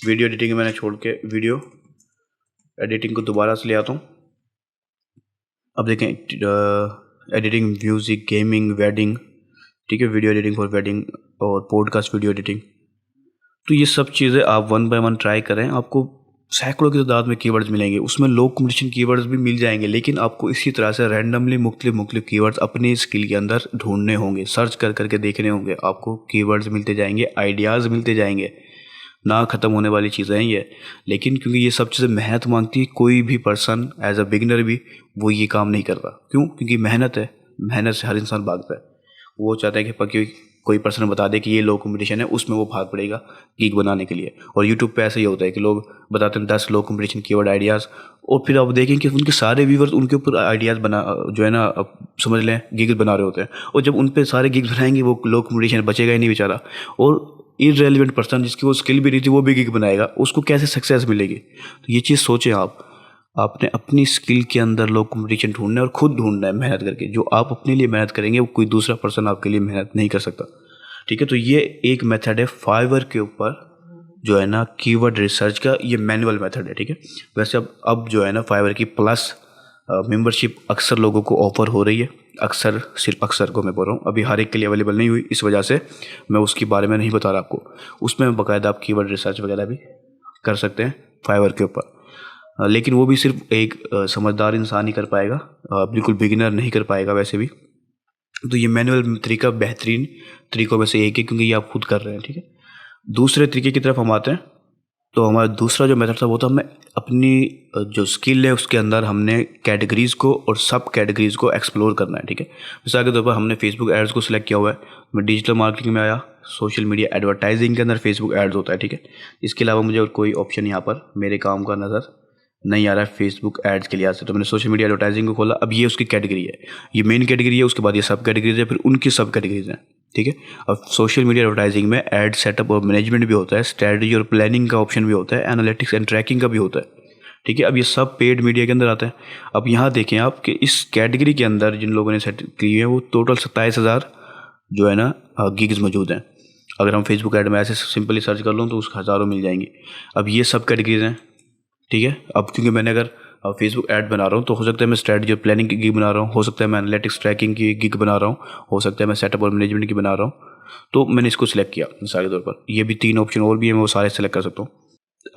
वीडियो एडिटिंग मैंने छोड़ के वीडियो एडिटिंग को दोबारा से ले आता हूँ। अब देखें एडिटिंग म्यूज़िक, गेमिंग, वेडिंग। ठीक है, वीडियो एडिटिंग फॉर वेडिंग और पॉडकास्ट वीडियो एडिटिंग। तो ये सब चीज़ें आप 1 बाय 1 ट्राई करें, आपको सैकड़ों की तादाद में कीवर्ड्स मिलेंगे। उसमें लो कॉम्पिटिशन कीवर्ड्स भी मिल जाएंगे, लेकिन आपको इसी तरह से रैंडमली मुख्तलिफ कीवर्ड्स अपनी स्किल के अंदर ढूंढने होंगे, सर्च कर करके देखने होंगे। आपको कीवर्ड्स मिलते जाएंगे, आइडियाज़ मिलते जाएंगे, ना ख़त्म होने वाली चीज़ें हैं ये। लेकिन क्योंकि ये सब चीज़ें मेहनत मांगती है, कोई भी पर्सन एज अ बिगिनर भी वो ये काम नहीं करता। क्यों? क्योंकि मेहनत है, मेहनत से हर इंसान भागता है। वो चाहता है कि पक्की कोई पर्सन बता दे कि ये लो कॉम्पिटिशन है, उसमें वो भाग पड़ेगा गीक बनाने के लिए। और यूट्यूब पे ऐसा ही होता है कि लोग बताते हैं 10 लो कॉम्पिटिशन कीवर्ड आइडियाज़, और फिर आप देखें कि उनके सारे व्यूवर्स उनके ऊपर आइडियाज़ बना जो है ना, अब समझ लें गिग्स बना रहे होते हैं। और जब उन पे सारे गिग्स बनाएंगे, वो लो कॉम्पिटिशन बचेगा ही नहीं बेचारा। और इररेलेवेंट पर्सन जिसकी वो स्किल भी नहीं थी, वो भी गिग बनाएगा, उसको कैसे सक्सेस मिलेगी? तो ये चीज़ सोचें आप। आपने अपनी स्किल के अंदर लो कॉम्पिटिशन ढूंढना है और खुद ढूंढना है मेहनत करके। जो आप अपने लिए मेहनत करेंगे वो कोई दूसरा पर्सन आपके लिए मेहनत नहीं कर सकता। ठीक है, तो ये एक मेथड है फाइवर के ऊपर जो है ना कीवर्ड रिसर्च का, ये मैनुअल मेथड है। ठीक है, वैसे अब जो है ना फाइवर की प्लस मेंबरशिप अक्सर लोगों को ऑफर हो रही है। अक्सर, सिर्फ अक्सर को मैं बोल रहा हूँ, अभी हर एक के लिए अवेलेबल नहीं हुई, इस वजह से मैं उसके बारे में नहीं बता रहा आपको। उसमें बाकायदा आप कीवर्ड रिसर्च वगैरह भी कर सकते हैं फाइवर के ऊपर। लेकिन वो भी सिर्फ एक समझदार इंसान ही कर पाएगा, बिल्कुल बिगिनर नहीं कर पाएगा वैसे भी। तो ये मैनुअल तरीका बेहतरीन तरीकों में से एक है, क्योंकि ये आप खुद कर रहे हैं। ठीक है, दूसरे तरीके की तरफ हम आते हैं, तो हमारा दूसरा जो मेथड था वो था हमें अपनी जो स्किल है उसके अंदर हमने कैटेगरीज़ को और सब कैटेगरीज़ को एक्सप्लोर करना है, ठीक है। मिसाल के तौर पर हमने फेसबुक एड्स को सिलेक्ट किया हुआ है, मैं डिजिटल मार्केटिंग में आया, सोशल मीडिया एडवर्टाइजिंग के अंदर फेसबुक एड्स होता है, ठीक है। इसके अलावा मुझे और कोई ऑप्शन यहाँ पर मेरे काम का नज़र नहीं आ रहा है फेसबुक एड्स के लिहाज से, तो मैंने सोशल मीडिया एडवर्टाइजिंग को खोला। अब ये उसकी कैटेगरी है, ये मेन कैटेगरी है, उसके बाद ये सब कैटेगरीज है, फिर उनकी सब कैटेगरीज हैं, ठीक है। अब सोशल मीडिया एडवर्टाइजिंग में एड सेटअप और मैनेजमेंट भी होता है, स्ट्रेटजी और प्लानिंग का ऑप्शन भी होता है, एनालिटिक्स एंड ट्रैकिंग का भी होता है, ठीक है। अब ये सब पेड मीडिया के अंदर आता है। अब यहाँ देखें आप कि इस कैटेगरी के अंदर जिन लोगों ने सेट की है वो टोटल 27,000 जो है ना गिग्स मौजूद हैं। अगर हम फेसबुक ऐड में ऐसे सिंपली सर्च कर लूँ तो उसके हज़ारों मिल जाएंगी। अब ये सब कैटेगरीज हैं, ठीक है। अब क्योंकि मैंने अगर फेसबुक ऐड बना रहा हूँ तो हो सकता है मैं स्ट्रेटजी और प्लानिंग की गिग बना रहा हूँ, हो सकता है मैं एनालिटिक्स ट्रैकिंग की गिग बना रहा हूँ, हो सकता है मैं सेटअप और मैनेजमेंट की बना रहा हूँ। तो मैंने इसको सिलेक्ट किया मिसाल के तौर पर। ये भी 3 ऑप्शन और भी है, मैं वो सारे सेलेक्ट कर सकता हूँ।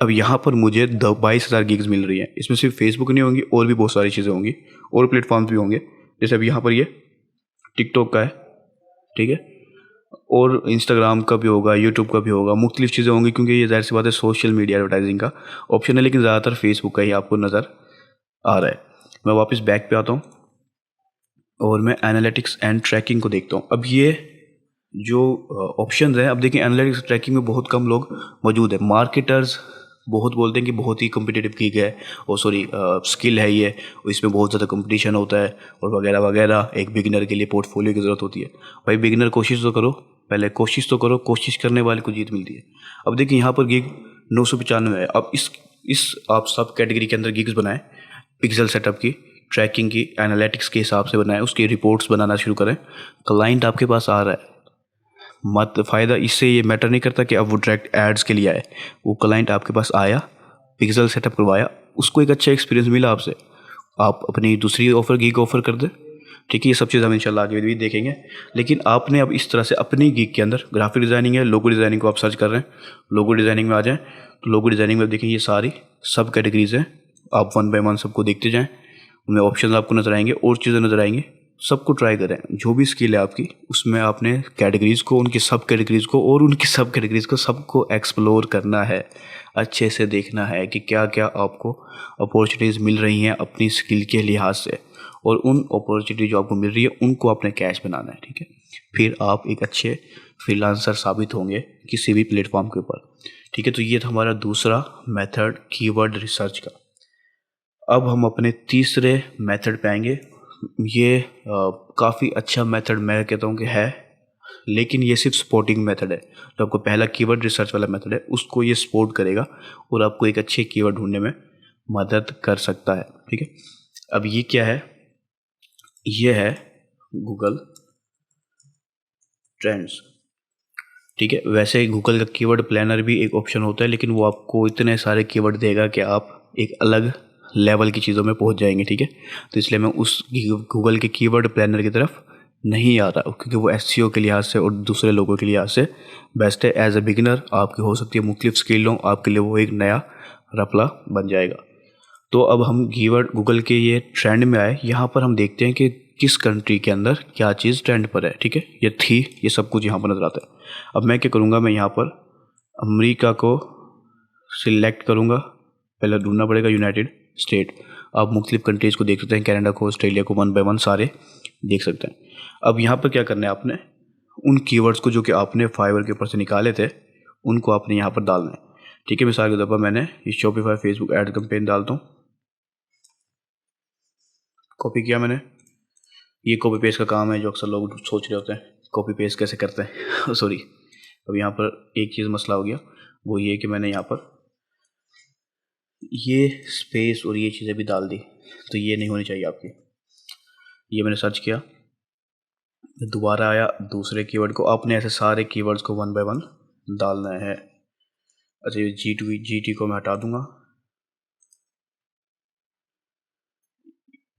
अब यहाँ पर मुझे 22,000 गिग्स मिल रही हैं। इसमें सिर्फ फेसबुक नहीं होंगी, और भी बहुत सारी चीज़ें होंगी, और प्लेटफॉर्म्स भी होंगे। जैसे अब यहाँ पर ये टिकटॉक का है, ठीक है, और इंस्टाग्राम का भी होगा, यूट्यूब का भी होगा, मुख्तलिफ चीज़ें होंगी, क्योंकि ये ज़ाहिर सी बात है सोशल मीडिया एडवर्टाइजिंग का ऑप्शन है, लेकिन ज़्यादातर फेसबुक का ही आपको नज़र आ रहा है। मैं वापस बैक पे आता हूँ और मैं एनालिटिक्स एंड ट्रैकिंग को देखता हूँ। अब ये जो ऑप्शन हैं, अब देखिए एनालिटिक्स ट्रैकिंग में बहुत कम लोग मौजूद है। मार्केटर्स बहुत बोलते हैं कि बहुत ही कम्पिटिटिव की है, और सॉरी स्किल है ये, और इसमें बहुत ज़्यादा कंपटीशन होता है और वगैरह वगैरह। एक बिगिनर के लिए पोर्टफोलियो की ज़रूरत होती है। भाई बिगिनर कोशिश तो करो, पहले कोशिश तो करो, कोशिश करने वाले को जीत मिलती है। अब देखिए यहाँ पर गिग 995 है। अब इस आप सब कैटेगरी के अंदर गिग्स बनाएं, पिक्सल सेटअप की, ट्रैकिंग की, एनालिटिक्स के हिसाब से बनाएं, उसकी रिपोर्ट्स बनाना शुरू करें। क्लाइंट आपके पास आ रहा है, मत फ़ायदा इससे ये मैटर नहीं करता कि अब वो डायरेक्ट एड्स के लिए आए। वो क्लाइंट आपके पास आया, पिक्सल सेटअप करवाया, उसको एक अच्छा एक्सपीरियंस मिला आपसे, आप अपनी दूसरी ऑफ़र गिग ऑफ़र कर दें, ठीक है। ये सब चीज़ हम इंशाल्लाह आगे भी देखेंगे। लेकिन आपने अब इस तरह से अपनी गिग के अंदर ग्राफिक डिज़ाइनिंग है, लोगो डिज़ाइनिंग को आप सर्च कर रहे हैं, लोगो डिज़ाइनिंग में आ जाएँ, तो लोगो डिज़ाइनिंग में देखें ये सारी सब कैटेगरीज़ हैं। आप 1 बाय 1 सबको देखते जाएँ, उनमें ऑप्शन आपको नज़र आएंगे और चीज़ें नज़र आएंगी। सबको ट्राई करें, जो भी स्किल है आपकी उसमें आपने कैटेगरीज़ को, उनकी सब कैटेगरीज़ को और उनकी सब कैटेगरीज़ को सबको एक्सप्लोर करना है, अच्छे से देखना है कि क्या क्या आपको अपॉर्चुनिटीज़ मिल रही हैं अपनी स्किल के लिहाज से, और उन अपॉर्चुनिटी जो आपको मिल रही है उनको आपने कैश बनाना है, ठीक है। फिर आप एक अच्छे फ्रीलांसर साबित होंगे किसी भी प्लेटफॉर्म के ऊपर, ठीक है। तो ये था हमारा दूसरा मेथड कीवर्ड रिसर्च का। अब हम अपने तीसरे मेथड पे आएंगे। ये काफ़ी अच्छा मेथड मैं कहता हूँ कि है, लेकिन ये सिर्फ सपोर्टिंग मेथड है। तो आपको पहला कीवर्ड रिसर्च वाला मेथड है, उसको ये सपोर्ट करेगा और आपको एक अच्छे कीवर्ड ढूंढने में मदद कर सकता है, ठीक है। अब ये क्या है? ये है गूगल ट्रेंड्स, ठीक है। वैसे गूगल का कीवर्ड प्लानर भी एक ऑप्शन होता है, लेकिन वो आपको इतने सारे कीवर्ड देगा कि आप एक अलग लेवल की चीज़ों में पहुंच जाएंगे, ठीक है। तो इसलिए मैं उस गूगल के कीवर्ड प्लानर की तरफ नहीं आ रहा, क्योंकि वो एसईओ के लिहाज से और दूसरे लोगों के लिहाज से बेस्ट है। एज ए बिगिनर आपकी हो सकती है मुख्तलिफ स्किल हो, आपके लिए वो एक नया रपला बन जाएगा। तो अब हम कीवर्ड गूगल के ये ट्रेंड में आए, यहाँ पर हम देखते हैं कि किस कंट्री के अंदर क्या चीज़ ट्रेंड पर है, ठीक है। ये सब कुछ यहाँ पर नजर आता है। अब मैं क्या करूँगा, मैं यहाँ पर अमेरिका को सिलेक्ट करूँगा, पहले ढूंढना पड़ेगा यूनाइटेड स्टेट। आप मुख्तलिफ कंट्रीज़ को देख सकते हैं, कनाडा को, ऑस्ट्रेलिया को, 1 बाय 1 सारे देख सकते हैं। अब यहाँ पर क्या करना है, आपने उन कीवर्ड्स को जो कि आपने फाइवर के ऊपर से निकाले थे उनको आपने यहाँ पर डालना है, ठीक है। मिसाल के तौर पर मैंने इस शॉपिफाई फेसबुक ऐड कैंपेन डालता हूँ, कॉपी किया मैंने। ये कॉपी पेस्ट का काम है जो अक्सर लोग सोच रहे होते हैं कॉपी पेस्ट कैसे करते हैं सॉरी। अब यहाँ पर एक चीज़ मसला हो गया, वो ये कि मैंने यहाँ पर ये स्पेस और ये चीज़ें भी डाल दी, तो ये नहीं होनी चाहिए आपकी। ये मैंने सर्च किया, दोबारा आया दूसरे कीवर्ड को, आपने ऐसे सारे कीवर्ड्स को 1 बाय 1 डालना है। अच्छा ये जी टी को मैं हटा दूंगा,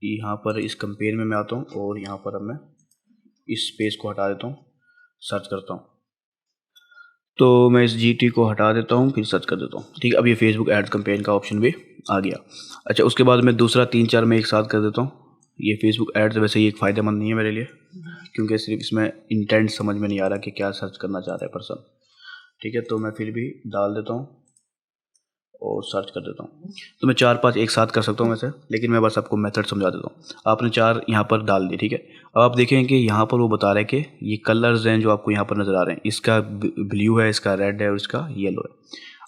यहाँ पर इस कंपेयर में मैं आता हूँ और यहाँ पर अब मैं इस स्पेस को हटा देता हूँ, सर्च करता हूँ। तो मैं इस जी को हटा देता हूँ, फिर सर्च कर देता हूँ, ठीक है। अब ये फेसबुक एड्स कैंपेन का ऑप्शन भी आ गया। अच्छा उसके बाद मैं दूसरा 3-4 में एक साथ कर देता हूँ। ये फेसबुक एड्स वैसे ये एक फ़ायदेमंद नहीं है मेरे लिए, क्योंकि सिर्फ इसमें इंटेंट समझ में नहीं आ रहा कि क्या सर्च करना चाह रहा है पर्सन, ठीक है। तो मैं फिर भी डाल देता हूँ और सर्च कर देता हूँ। तो मैं 4-5 एक साथ कर सकता हूँ वैसे, लेकिन मैं बस आपको मेथड समझा देता हूँ। आपने 4 यहाँ पर डाल दिए, ठीक है। अब आप देखें कि यहाँ पर वो बता रहा है कि ये कलर्स हैं जो आपको यहाँ पर नज़र आ रहे हैं, इसका ब्लू है, इसका रेड है और इसका येलो है।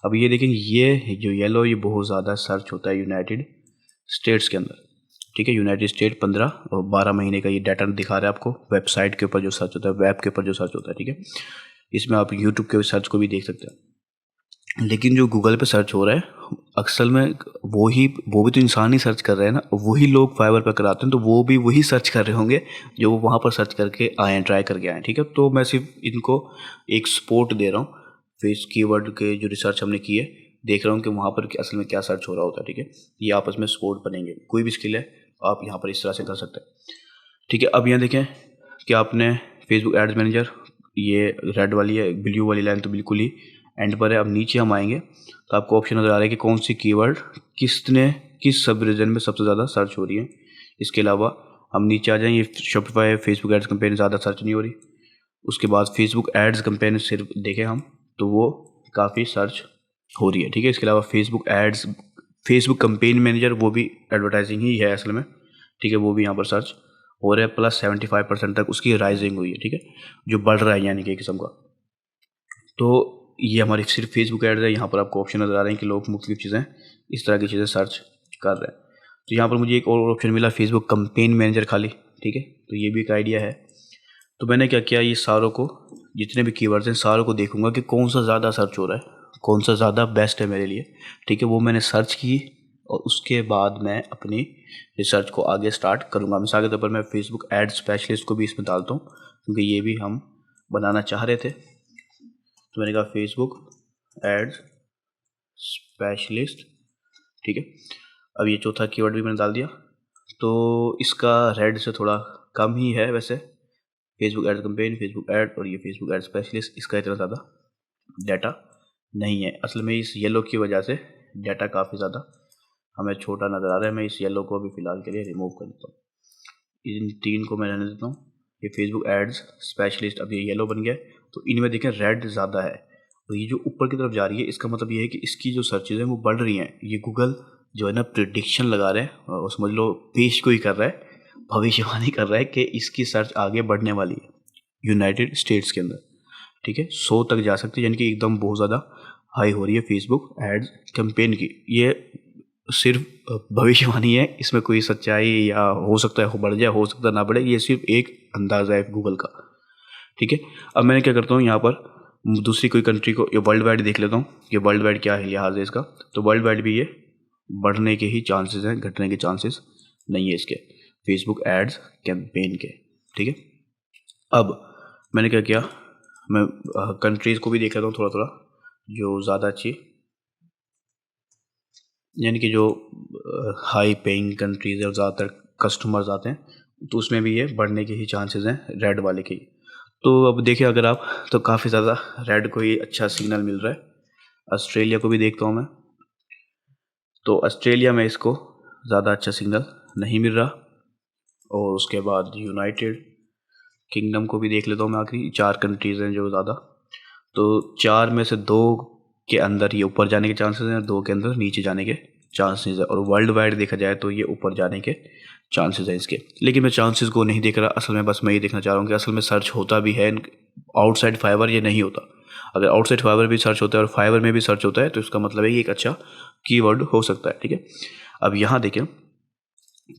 अब ये देखें, ये जो येलो ये बहुत ज़्यादा सर्च होता है यूनाइटेड स्टेट्स के अंदर, ठीक है। यूनाइटेड स्टेट 15 और 12 महीने का ये डाटा दिखा रहा है आपको। वेबसाइट के ऊपर जो सर्च होता है, वेब के ऊपर जो सर्च होता है, ठीक है। इसमें आप यूट्यूब के सर्च को भी देख सकते हैं। लेकिन जो गूगल पे सर्च हो रहा है असल में वो भी तो इंसान ही सर्च कर रहे हैं ना, वही लोग फाइवर पर कराते हैं, तो वो भी वही सर्च कर रहे होंगे जो वो वहाँ पर सर्च करके आए हैं, ट्राई करके आए हैं, ठीक है। तो मैं सिर्फ इनको एक सपोर्ट दे रहा हूँ, फेस कीवर्ड के जो रिसर्च हमने की है, देख रहा हूँ कि वहाँ पर असल में क्या सर्च हो रहा होता है, ठीक है। ये आपस में सपोर्ट बनेंगे। कोई भी स्किल है आप यहाँ पर इस तरह से कर सकते हैं, ठीक है। अब यहाँ देखें कि आपने फेसबुक एड्स मैनेजर, ये रेड वाली है, ब्लू वाली लाइन तो बिल्कुल ही एंड पर है। अब नीचे हम आएंगे तो आपको ऑप्शन नज़र आ रहा है कि कौन सी कीवर्ड किस सब रीजन में सबसे ज़्यादा सर्च हो रही है। इसके अलावा हम नीचे आ जाएं, ये शॉपिफाई फेसबुक एड्स कंपेन ज़्यादा सर्च नहीं हो रही। उसके बाद फेसबुक एड्स कंपेन सिर्फ देखें हम तो वो काफ़ी सर्च हो रही है, ठीक है। इसके अलावा Facebook ads, Facebook campaign manager वो भी एडवर्टाइजिंग ही है असल में, ठीक है। वो भी यहाँ पर सर्च हो रहा है, प्लस 75% तक उसकी राइजिंग हुई है, ठीक है, जो बढ़ रहा है यानी कि किस्म का। तो ये हमारी सिर्फ फेसबुक एड्स है। यहाँ पर आपको ऑप्शन नज़र आ रहे हैं कि लोग मुख्तलिफ चीज़ें इस तरह की चीज़ें सर्च कर रहे हैं। तो यहाँ पर मुझे एक और ऑप्शन मिला, फेसबुक कंपेन मैनेजर खाली, ठीक है। तो ये भी एक आइडिया है। तो मैंने क्या किया, ये सारों को, जितने भी कीवर्ड्स हैं सारों को देखूंगा कि कौन सा ज़्यादा सर्च हो रहा है, कौन सा ज़्यादा बेस्ट है मेरे लिए, ठीक है। वो मैंने सर्च की और उसके बाद मैं अपनी रिसर्च को आगे स्टार्ट करूँगा। मिसाल के तौर पर मैं फेसबुक एड स्पेशलिस्ट को भी इसमें डालता हूँ, क्योंकि ये भी हम बनाना चाह रहे थे। तो मैंने कहा फेसबुक एड्स स्पेशलिस्ट, ठीक है। अब ये चौथा कीवर्ड भी मैंने डाल दिया। तो इसका रेड से थोड़ा कम ही है वैसे, Facebook ad campaign, Facebook ad और ये फेसबुक एड स्पेशलिस्ट, इसका इतना ज़्यादा डाटा नहीं है। असल में इस येलो की वजह से डाटा काफ़ी ज़्यादा हमें छोटा नज़र आ रहा है। मैं इस येलो को अभी फ़िलहाल के लिए रिमूव कर देता हूँ, इन 3 को मैं रहने देता हूँ। ये फेसबुक एड्स स्पेशलिस्ट अब ये येलो बन गया, तो इनमें देखें रेड ज़्यादा है और ये जो ऊपर की तरफ जा रही है, इसका मतलब ये है कि इसकी जो सर्चेज हैं वो बढ़ रही हैं। ये गूगल जो है ना प्रिडिक्शन लगा रहे हैं और समझ लो पेश को ही कर रहा है, भविष्यवाणी कर रहा है कि इसकी सर्च आगे बढ़ने वाली है यूनाइटेड स्टेट्स के अंदर, ठीक है। 100 तक जा सकती है, यानी कि एकदम बहुत ज़्यादा हाई हो रही है फेसबुक एड्स कैंपेन की। ये सिर्फ भविष्यवाणी है, इसमें कोई सच्चाई या हो सकता है हो बढ़ जाए, हो सकता है ना बढ़े, ये सिर्फ एक अंदाज़ा है गूगल का, ठीक है। अब मैंने क्या करता हूँ, यहाँ पर दूसरी कोई कंट्री को, ये वर्ल्ड वाइड देख लेता हूँ, ये वर्ल्ड वाइड क्या है लिहाज है इसका। तो वर्ल्ड वाइड भी ये बढ़ने के ही चांसेस हैं, घटने के चांसेस नहीं है इसके, फेसबुक एड्स कैंपेन के, ठीक है। अब मैंने क्या किया, मैं कंट्रीज़ को भी देख लेता हूँ थोड़ा थोड़ा, जो ज़्यादा अच्छी, यानी कि जो हाई पेइंग कंट्रीज़ और ज़्यादातर कस्टमर्स आते हैं, तो उसमें भी ये बढ़ने के ही चांसेस हैं रेड वाले के। तो अब देखिए अगर आप, तो काफ़ी ज़्यादा रेड को ही अच्छा सिग्नल मिल रहा है। ऑस्ट्रेलिया को भी देखता हूँ मैं, तो ऑस्ट्रेलिया में इसको ज़्यादा अच्छा सिग्नल नहीं मिल रहा। और उसके बाद यूनाइटेड किंगडम को भी देख लेता हूँ मैं, आखिरी 4 कंट्रीज़ हैं जो ज़्यादा, तो 4 में से 2 के अंदर ये ऊपर जाने के चांसेस हैं, 2 के अंदर नीचे जाने के चांसेस है। और वर्ल्ड वाइड देखा जाए तो ये ऊपर जाने के चांसेस हैं इसके, लेकिन मैं चांसेस को नहीं देख रहा असल में, बस मैं ये देखना चाह रहा हूँ कि असल में सर्च होता भी है आउटसाइड फाइवर या नहीं होता। अगर आउटसाइड फाइवर भी सर्च होता है और फाइवर में भी सर्च होता है तो इसका मतलब है ये एक अच्छा कीवर्ड हो सकता है, ठीक है। अब यहाँ देखें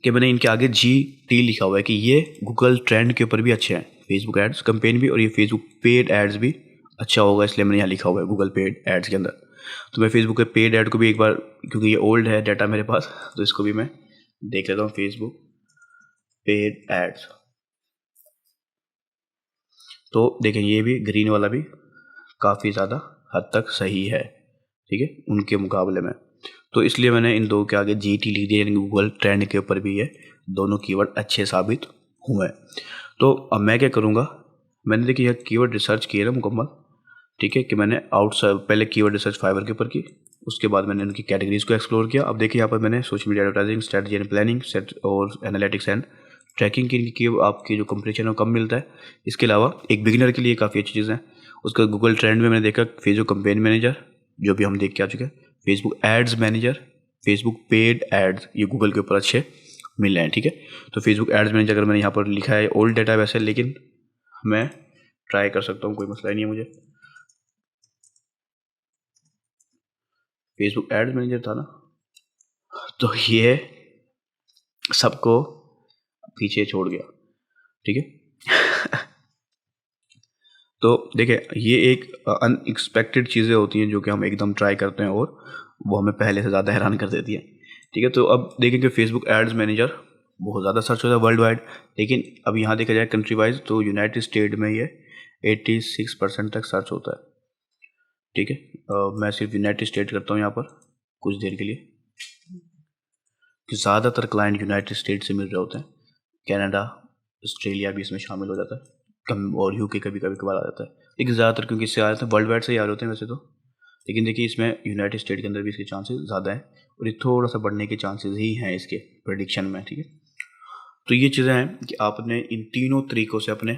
कि मैंने इनके आगे GT लिखा हुआ है कि ये गूगल ट्रेंड के ऊपर भी अच्छे हैं, फेसबुक एड्स कंपेन भी और ये फेसबुक पेड एड्स भी अच्छा होगा, इसलिए मैंने यहाँ लिखा हुआ है गूगल पेड एड्स के अंदर। तो मैं फेसबुक के पेड ऐड को भी एक बार, क्योंकि ये ओल्ड है डाटा मेरे पास, तो इसको भी मैं देख लेता हूँ, फेसबुक पेड एड्स। तो देखें ये भी ग्रीन वाला भी काफ़ी ज़्यादा हद तक सही है, ठीक है, उनके मुकाबले में। तो इसलिए मैंने इन 2 के आगे GT लिख दिया, यानी गूगल ट्रेंड के ऊपर भी ये दोनों कीवर्ड अच्छे साबित हुए। तो अब मैं क्या करूँगा, मैंने देखिए यह कीवर्ड रिसर्च किया ना मुकम्मल, ठीक है, कि मैंने आउटसाइड पहले कीवर्ड रिसर्च फाइवर के ऊपर की, उसके बाद मैंने उनकी कैटेगरीज को एक्सप्लोर किया। अब देखिए यहाँ पर मैंने social media advertising, strategy and planning, set और एनालिटिक्स एंड ट्रैकिंग की आपकी जो कंपटीशन है कम मिलता है। इसके अलावा एक बिगिनर के लिए काफ़ी अच्छी चीज़ है। उसका गूगल ट्रेंड में मैंने देखा फेसबुक कंपेन मैनेजर, जो भी हम देख के आ चुके हैं, Facebook ads manager, Facebook paid ads, ये गूगल के ऊपर अच्छे मिल रहे हैं, ठीक है। तो फेसबुक एड्स मैनेजर अगर मैंने यहाँ पर लिखा है, ओल्ड डेटा वैसे, लेकिन मैं ट्राई कर सकता हूँ, कोई मसला नहीं है मुझे। फेसबुक एड्स मैनेजर था ना, तो ये सबको पीछे छोड़ गया, ठीक है। तो देखिए, ये एक अनएक्सपेक्टेड चीज़ें होती हैं जो कि हम एकदम ट्राई करते हैं और वो हमें पहले से ज़्यादा हैरान कर देती है, ठीक है। तो अब देखेंगे फेसबुक एड्स मैनेजर बहुत ज़्यादा सर्च होता है वर्ल्ड वाइड, लेकिन अब यहाँ देखा जाए कंट्री वाइज तो यूनाइटेड स्टेट में ये 86% तक सर्च होता है, ठीक है। मैं सिर्फ यूनाइटेड स्टेट करता हूँ यहाँ पर कुछ देर के लिए, कि ज़्यादातर क्लाइंट यूनाइटेड स्टेट से मिल रहे होते हैं। कनाडा, ऑस्ट्रेलिया भी इसमें शामिल हो जाता है, कम, और यूके कभी कभी कभार आ जाता है, लेकिन ज़्यादातर क्योंकि इससे आ जाते हैं वर्ल्ड वाइड से ही आ रहे होते हैं वैसे तो, लेकिन देखिए इसमें यूनाइटेड स्टेट के अंदर भी इसके चांसेस ज़्यादा हैं और ये थोड़ा सा बढ़ने के चांसेस ही हैं इसके प्रेडिक्शन में, ठीक है। तो ये चीज़ें हैं कि आपने इन तीनों तरीक़ों से अपने,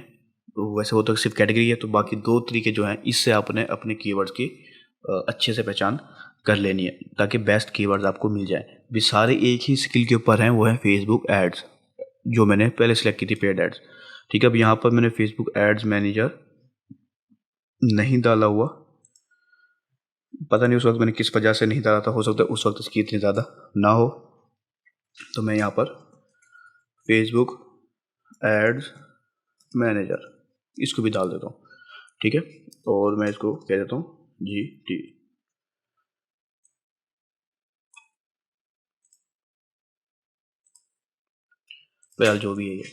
वैसे वो तो सिर्फ कैटेगरी है, तो बाकी दो तरीके जो हैं इससे आपने अपने कीवर्ड्स की अच्छे से पहचान कर लेनी है ताकि बेस्ट कीवर्ड्स आपको मिल जाए। भी सारे एक ही स्किल के ऊपर हैं, वो है फेसबुक एड्स, जो मैंने पहले सेलेक्ट की थी, पेड एड्स, ठीक है। अब यहाँ पर मैंने फेसबुक एड्स मैनेजर नहीं डाला हुआ, पता नहीं उस वक्त मैंने किस वजह से नहीं डाला था, हो सकता है उस वक्त इसकी इतनी ज़्यादा ना हो। तो मैं यहाँ पर फेसबुक एड्स मैनेजर इसको भी डाल देता हूँ, ठीक है। और मैं इसको कह देता हूँ GT, बहरहाल जो भी है, ये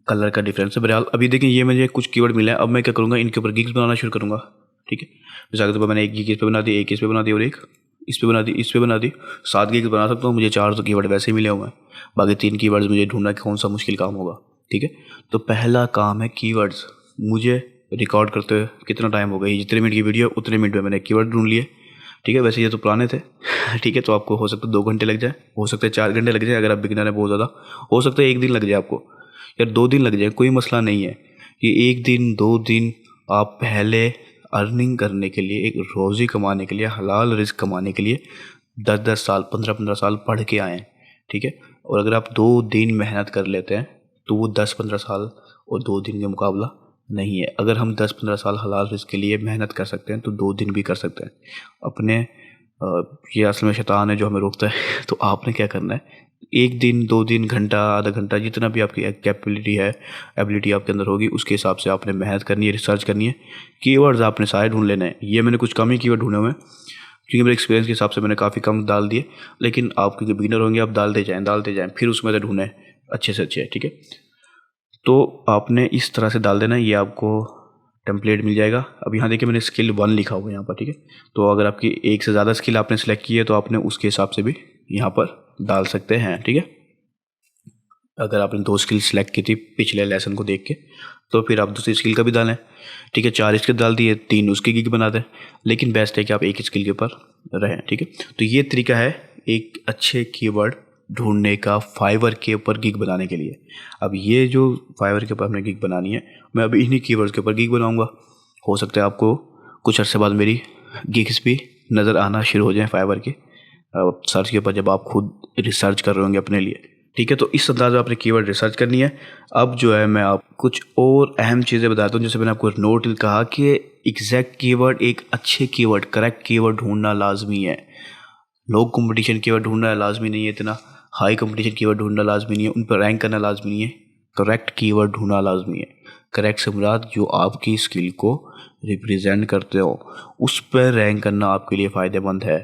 कलर का डिफरेंस है। बहरहाल अभी देखिए ये मुझे कुछ कीवर्ड मिला है, अब मैं क्या करूँगा, इनके ऊपर गिग्स बनाना शुरू करूँगा, ठीक है। मिसाल के तौर पर मैंने एक गिग इस पे बना दी, एक इस पे बना दी और एक इस पे बना दी, इस पे बना दी, 7 गिग्स बना सकता हूँ। मुझे 4 तो कीवर्ड वैसे ही मिले हुए हैं, बाकी 3 कीवर्ड्स मुझे ढूंढना कौन सा मुश्किल काम होगा, ठीक है। तो पहला काम है कीवर्ड्स। मुझे रिकॉर्ड करते हुए कितना टाइम हो गया, जितने मिनट की वीडियो उतने मिनट में मैंने कीवर्ड ढूंढ लिए, ठीक है। वैसे ये तो पुराने थे, ठीक है। तो आपको हो सकता है 2 घंटे लग जाए, हो सकता है 4 घंटे लग जाए, अगर आप बिगिनर है बहुत ज़्यादा, हो सकता है 1 दिन लग जाए आपको, या 2 दिन लग जाए, कोई मसला नहीं है। ये 1 दिन 2 दिन आप पहले अर्निंग करने के लिए, एक रोज़ी कमाने के लिए, हलाल रिस्क कमाने के लिए 10-10 साल 15-15 साल पढ़ के आएँ, ठीक है। और अगर आप 2 दिन मेहनत कर लेते हैं तो वो 10-15 साल और 2 दिन का मुकाबला नहीं है। अगर हम 10-15 साल हलाल रिस्क के लिए मेहनत कर सकते हैं तो 2 दिन भी कर सकते हैं अपने। ये असल में शैतान है जो हमें रोकता है। तो आपने क्या करना है, 1 दिन 2 दिन, घंटा, आधा घंटा, जितना भी आपकी कैपेबिलिटी है, एबिलिटी आपके अंदर होगी, उसके हिसाब से आपने मेहनत करनी है, रिसर्च करनी है। कीवर्ड्स आपने सारे ढूंढ लेने हैं। ये मैंने कुछ कम ही कीवर्ड ढूंढे हुए हैं क्योंकि मेरे एक्सपीरियंस के हिसाब से मैंने काफ़ी कम डाल दिए, लेकिन आप क्योंकि बिगिनर होंगे, आप डालते जाएँ, फिर उसमें से ढूंढें अच्छे से अच्छे, ठीक है। तो आपने इस तरह से डाल देना, ये आपको टेम्पलेट मिल जाएगा। अब यहाँ देखिए मैंने स्किल 1 लिखा हुआ है यहाँ पर, ठीक है। तो अगर आपकी एक से ज़्यादा स्किल आपने सेलेक्ट की है तो आपने उसके हिसाब से भी यहाँ पर डाल सकते हैं, ठीक है। अगर आपने 2 स्किल सेलेक्ट की थी पिछले लेसन को देख के, तो फिर आप दूसरी स्किल का भी डालें, ठीक है। 4 स्किल डाल दिए, 3 उसकी गिग बना दें, लेकिन बेस्ट है कि आप एक ही स्किल के ऊपर रहें, ठीक है। तो ये तरीका है एक अच्छे कीवर्ड ढूंढने का फाइवर के ऊपर गिग बनाने के लिए। अब ये जो फाइवर के ऊपर हमने गिग बनानी है, मैं अभी इन्हीं कीवर्ड्स के ऊपर गिग बनाऊंगा। हो सकता है आपको कुछ अर्से बाद मेरी गिग्स भी नज़र आना शुरू हो जाए फाइवर के सर्च के ऊपर, जब आप खुद रिसर्च कर रहे होंगे अपने लिए, ठीक है। तो इस अंदाज में आपने कीवर्ड रिसर्च करनी है। अब जो है मैं आप कुछ और अहम चीज़ें बताता हूँ। जैसे मैंने आपको नोट कहा कि एग्जैक्ट कीवर्ड, एक अच्छे कीवर्ड, करेक्ट कीवर्ड ढूंढना लाजमी है। लो कंपटीशन कीवर्ड ढूंढना लाजमी नहीं है, इतना हाई कंपटीशन कीवर्ड ढूंढना लाजमी नहीं है, उन पर रैंक करना लाजमी नहीं है। करेक्ट कीवर्ड ढूंढना लाजमी है। करेक्ट से मुराद जो आपकी स्किल को रिप्रेजेंट करते हो, उस पर रैंक करना आपके लिए फ़ायदेमंद है,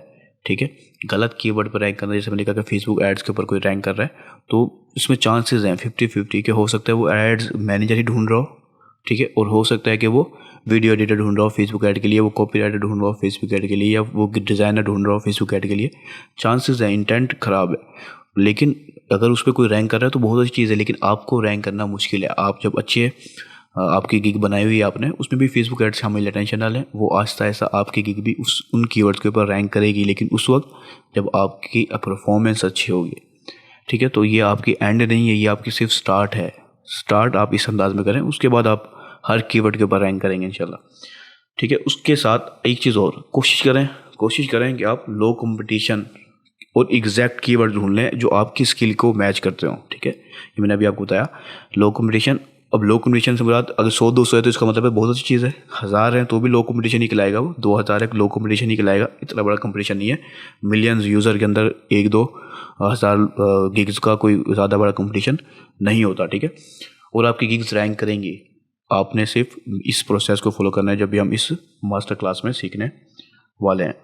ठीक है। गलत कीवर्ड पर रैंक करना, जैसे मैंने कहा कि फेसबुक एड्स के ऊपर कोई रैंक कर रहा है तो इसमें चांसेस हैं 50-50 के। हो सकता है वो एड्स मैनेजर ही ढूंढ रहा हो, ठीक है, और हो सकता है कि वो वीडियो एडिटर ढूंढ रहा हो फेसबुक ऐड के लिए, वो कॉपी राइटर ढूंढ रहा हो फेसबुक ऐड के लिए, या वो डिज़ाइनर ढूंढ रहा हो फेसबुक ऐड के लिए। चांसेस हैं, इंटेंट ख़राब है, लेकिन अगर उस पर कोई रैंक कर रहा है तो बहुत अच्छी चीज़ है, लेकिन आपको रैंक करना मुश्किल है। आप जब अच्छे आपकी गिग बनाई हुई है आपने, उसमें भी फेसबुक एड शामिल है, टेंशन ना लें, वो आहिस्ता आहिस्ता आपकी गिग भी उन कीवर्ड्स के ऊपर रैंक करेगी, लेकिन उस वक्त जब आपकी परफॉर्मेंस अच्छी होगी, ठीक है। तो ये आपकी एंड नहीं है, ये आपकी सिर्फ स्टार्ट है। स्टार्ट आप इस अंदाज में करें, उसके बाद आप हर कीवर्ड के ऊपर रैंक करेंगे इंशाल्लाह, ठीक है। उसके साथ एक चीज़ और, कोशिश करें कोशिश करें कि आप लो कंपटीशन और एग्जैक्ट कीवर्ड ढूंढ लें जो आपकी स्किल को मैच करते हो। ठीक है, ये मैंने अभी आपको बताया लो कंपटीशन। अब लो कंपटीशन से मुराद अगर 100-200 है तो इसका मतलब है बहुत अच्छी चीज़ है। 1000 है तो भी लो कंपटीशन ही कहलाएगा, वो 2000 है लो कंपटीशन ही कहलाएगा। इतना बड़ा कंपटीशन नहीं है। मिलियंस यूज़र के अंदर 1-2 हज़ार गिग्स का कोई ज़्यादा बड़ा कंपटीशन नहीं होता। ठीक है, और आपकी गिग्स रैंक करेंगी। आपने सिर्फ इस प्रोसेस को फॉलो करना है जब भी हम इस मास्टर क्लास में सीखने वाले हैं।